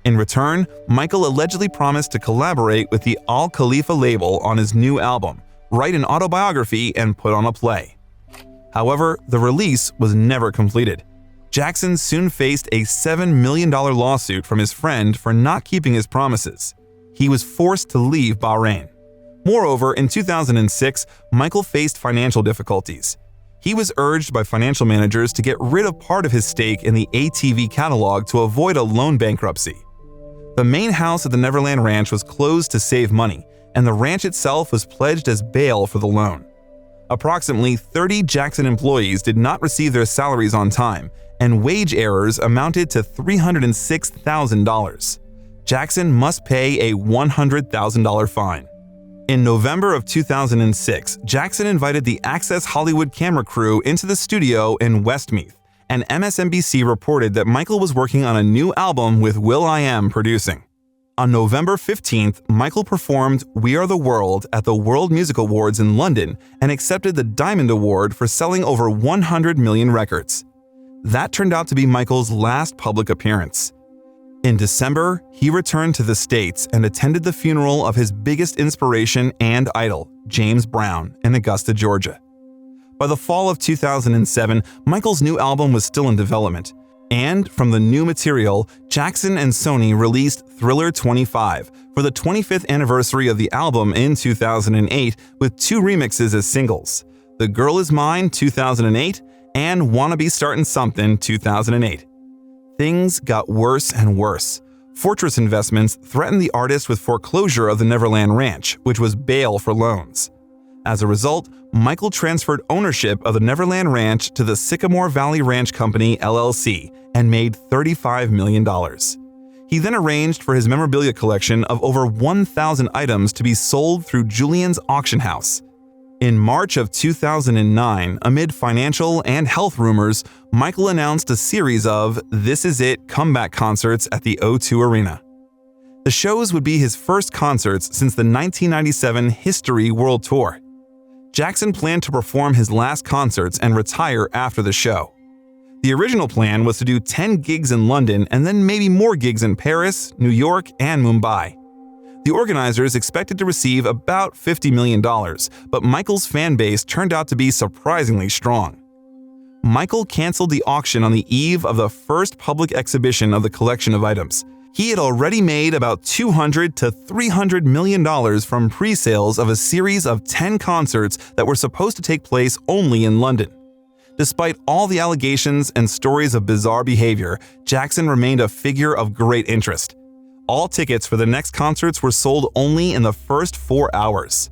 In return, Michael allegedly promised to collaborate with the Al Khalifa label on his new album, write an autobiography, and put on a play. However, the release was never completed. Jackson soon faced a $7 million lawsuit from his friend for not keeping his promises. He was forced to leave Bahrain. Moreover, in 2006, Michael faced financial difficulties. He was urged by financial managers to get rid of part of his stake in the ATV catalog to avoid a loan bankruptcy. The main house at the Neverland Ranch was closed to save money, and the ranch itself was pledged as bail for the loan. Approximately 30 Jackson employees did not receive their salaries on time, and wage errors amounted to $306,000. Jackson must pay a $100,000 fine. In November of 2006, Jackson invited the Access Hollywood camera crew into the studio in Westmeath, and MSNBC reported that Michael was working on a new album with will.i.am producing. On November 15th, Michael performed We Are the World at the World Music Awards in London and accepted the Diamond Award for selling over 100 million records. That turned out to be Michael's last public appearance. In December, he returned to the States and attended the funeral of his biggest inspiration and idol, James Brown, in Augusta, Georgia. By the fall of 2007, Michael's new album was still in development. And from the new material, Jackson and Sony released Thriller 25 for the 25th anniversary of the album in 2008 with 2 remixes as singles, The Girl Is Mine 2008 and Wanna Be Startin' Something 2008. Things got worse and worse. Fortress Investments threatened the artist with foreclosure of the Neverland Ranch, which was bail for loans. As a result, Michael transferred ownership of the Neverland Ranch to the Sycamore Valley Ranch Company, LLC, and made $35 million. He then arranged for his memorabilia collection of over 1,000 items to be sold through Julian's Auction House. In March of 2009, amid financial and health rumors, Michael announced a series of This Is It comeback concerts at the O2 Arena. The shows would be his first concerts since the 1997 History World Tour. Jackson planned to perform his last concerts and retire after the show. The original plan was to do 10 gigs in London and then maybe more gigs in Paris, New York, and Mumbai. The organizers expected to receive about $50 million, but Michael's fan base turned out to be surprisingly strong. Michael canceled the auction on the eve of the first public exhibition of the collection of items. He had already made about $200 to $300 million from pre-sales of a series of 10 concerts that were supposed to take place only in London. Despite all the allegations and stories of bizarre behavior, Jackson remained a figure of great interest. All tickets for the next concerts were sold only in the first 4 hours.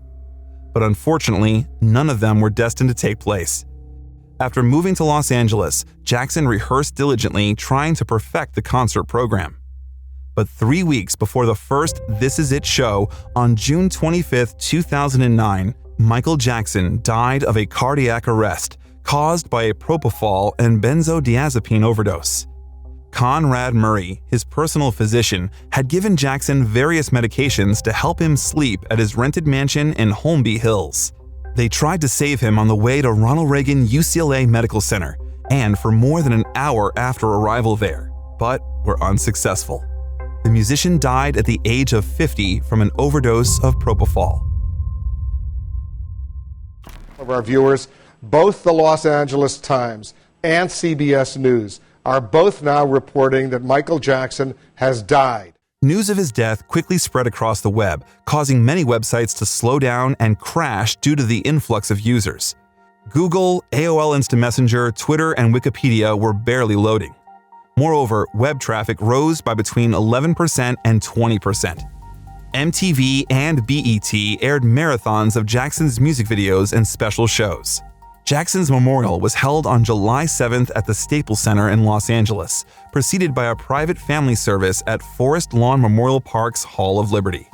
But unfortunately, none of them were destined to take place. After moving to Los Angeles, Jackson rehearsed diligently, trying to perfect the concert program. But 3 weeks before the first This Is It show, on June 25, 2009, Michael Jackson died of a cardiac arrest caused by a propofol and benzodiazepine overdose. Conrad Murray, his personal physician, had given Jackson various medications to help him sleep at his rented mansion in Holmby Hills. They tried to save him on the way to Ronald Reagan UCLA Medical Center, and for more than an hour after arrival there, but were unsuccessful. The musician died at the age of 50 from an overdose of propofol. Of our viewers, both the Los Angeles Times and CBS News are both now reporting that Michael Jackson has died. News of his death quickly spread across the web, causing many websites to slow down and crash due to the influx of users. Google, AOL Instant Messenger, Twitter, and Wikipedia were barely loading. Moreover, web traffic rose by between 11% and 20%. MTV and BET aired marathons of Jackson's music videos and special shows. Jackson's memorial was held on July 7th at the Staples Center in Los Angeles, preceded by a private family service at Forest Lawn Memorial Park's Hall of Liberty.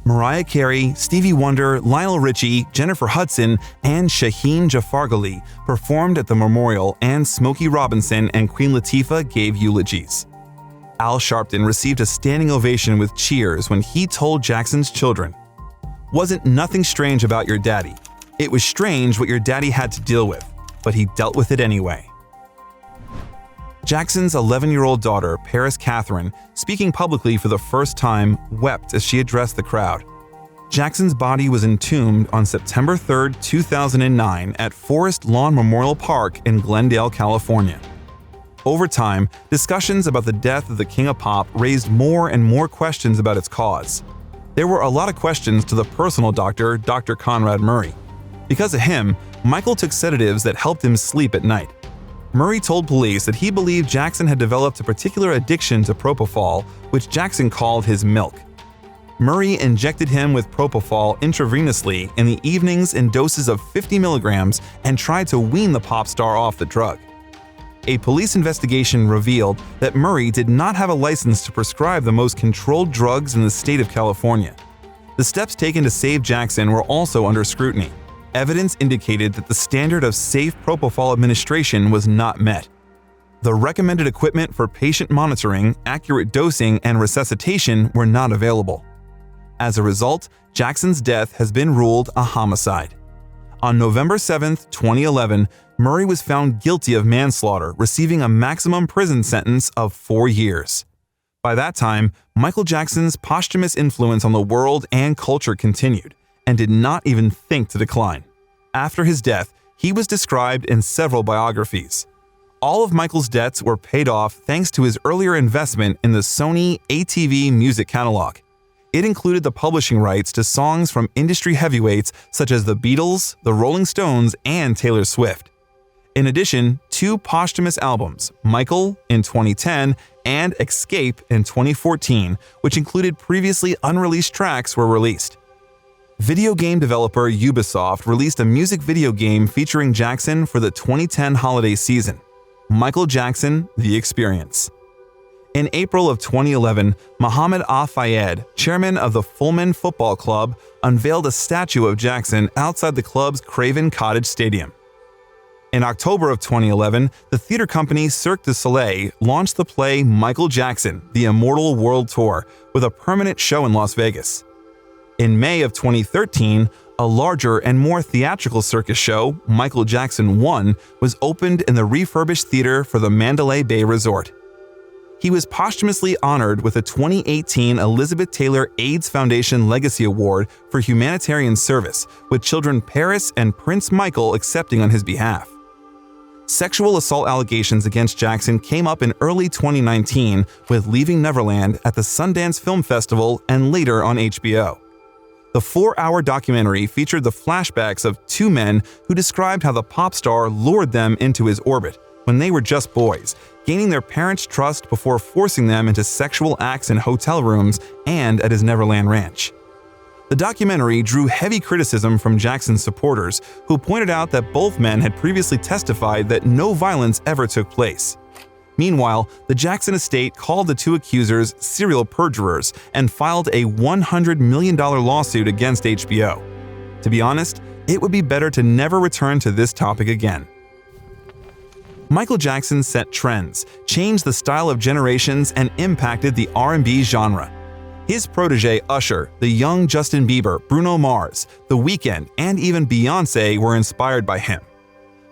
Mariah Carey, Stevie Wonder, Lionel Richie, Jennifer Hudson, and Shaheen Jafarghali performed at the memorial, and Smokey Robinson and Queen Latifah gave eulogies. Al Sharpton received a standing ovation with cheers when he told Jackson's children, "Wasn't nothing strange about your daddy. It was strange what your daddy had to deal with, but he dealt with it anyway." Jackson's 11-year-old daughter, Paris Catherine, speaking publicly for the first time, wept as she addressed the crowd. Jackson's body was entombed on September 3, 2009 at Forest Lawn Memorial Park in Glendale, California. Over time, discussions about the death of the King of Pop raised more and more questions about its cause. There were a lot of questions to the personal doctor, Dr. Conrad Murray. Because of him, Michael took sedatives that helped him sleep at night. Murray told police that he believed Jackson had developed a particular addiction to propofol, which Jackson called his milk. Murray injected him with propofol intravenously in the evenings in doses of 50 milligrams and tried to wean the pop star off the drug. A police investigation revealed that Murray did not have a license to prescribe the most controlled drugs in the state of California. The steps taken to save Jackson were also under scrutiny. Evidence indicated that the standard of safe propofol administration was not met. The recommended equipment for patient monitoring, accurate dosing, and resuscitation were not available. As a result, Jackson's death has been ruled a homicide. On November 7, 2011, Murray was found guilty of manslaughter, receiving a maximum prison sentence of 4 years. By that time, Michael Jackson's posthumous influence on the world and culture continued, and did not even think to decline. After his death, he was described in several biographies. All of Michael's debts were paid off thanks to his earlier investment in the Sony ATV music catalog. It included the publishing rights to songs from industry heavyweights such as the Beatles, the Rolling Stones, and Taylor Swift. In addition, 2 posthumous albums, Michael in 2010 and Escape in 2014, which included previously unreleased tracks, were released. Video game developer Ubisoft released a music video game featuring Jackson for the 2010 holiday season, Michael Jackson: The Experience. In April of 2011, Mohammed Al-Fayed, chairman of the Fulham Football Club, unveiled a statue of Jackson outside the club's Craven Cottage Stadium. In October of 2011, the theater company Cirque du Soleil launched the play Michael Jackson: The Immortal World Tour with a permanent show in Las Vegas. In May of 2013, a larger and more theatrical circus show, Michael Jackson 1, was opened in the refurbished theater for the Mandalay Bay Resort. He was posthumously honored with a 2018 Elizabeth Taylor AIDS Foundation Legacy Award for humanitarian service, with children Paris and Prince Michael accepting on his behalf. Sexual assault allegations against Jackson came up in early 2019 with Leaving Neverland at the Sundance Film Festival and later on HBO. The 4-hour documentary featured the flashbacks of two men who described how the pop star lured them into his orbit when they were just boys, gaining their parents' trust before forcing them into sexual acts in hotel rooms and at his Neverland Ranch. The documentary drew heavy criticism from Jackson's supporters, who pointed out that both men had previously testified that no violence ever took place. Meanwhile, the Jackson estate called the two accusers serial perjurers and filed a $100 million lawsuit against HBO. To be honest, it would be better to never return to this topic again. Michael Jackson set trends, changed the style of generations, and impacted the R&B genre. His protege Usher, the young Justin Bieber, Bruno Mars, The Weeknd, and even Beyoncé were inspired by him.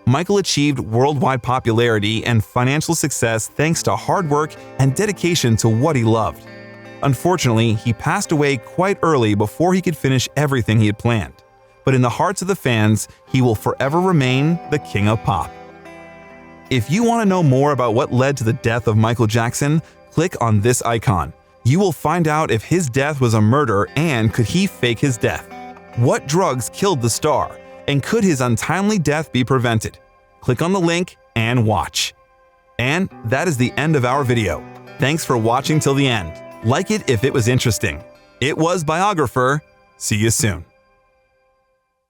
Michael achieved worldwide popularity and financial success thanks to hard work and dedication to what he loved. Unfortunately, he passed away quite early before he could finish everything he had planned. But in the hearts of the fans, he will forever remain the king of pop. If you want to know more about what led to the death of Michael Jackson, click on this icon. You will find out if his death was a murder and could he fake his death? What drugs killed the star? And could his untimely death be prevented? Click on the link and watch. And that is the end of our video. Thanks for watching till the end. Like it if it was interesting. It was Biographer. See you soon.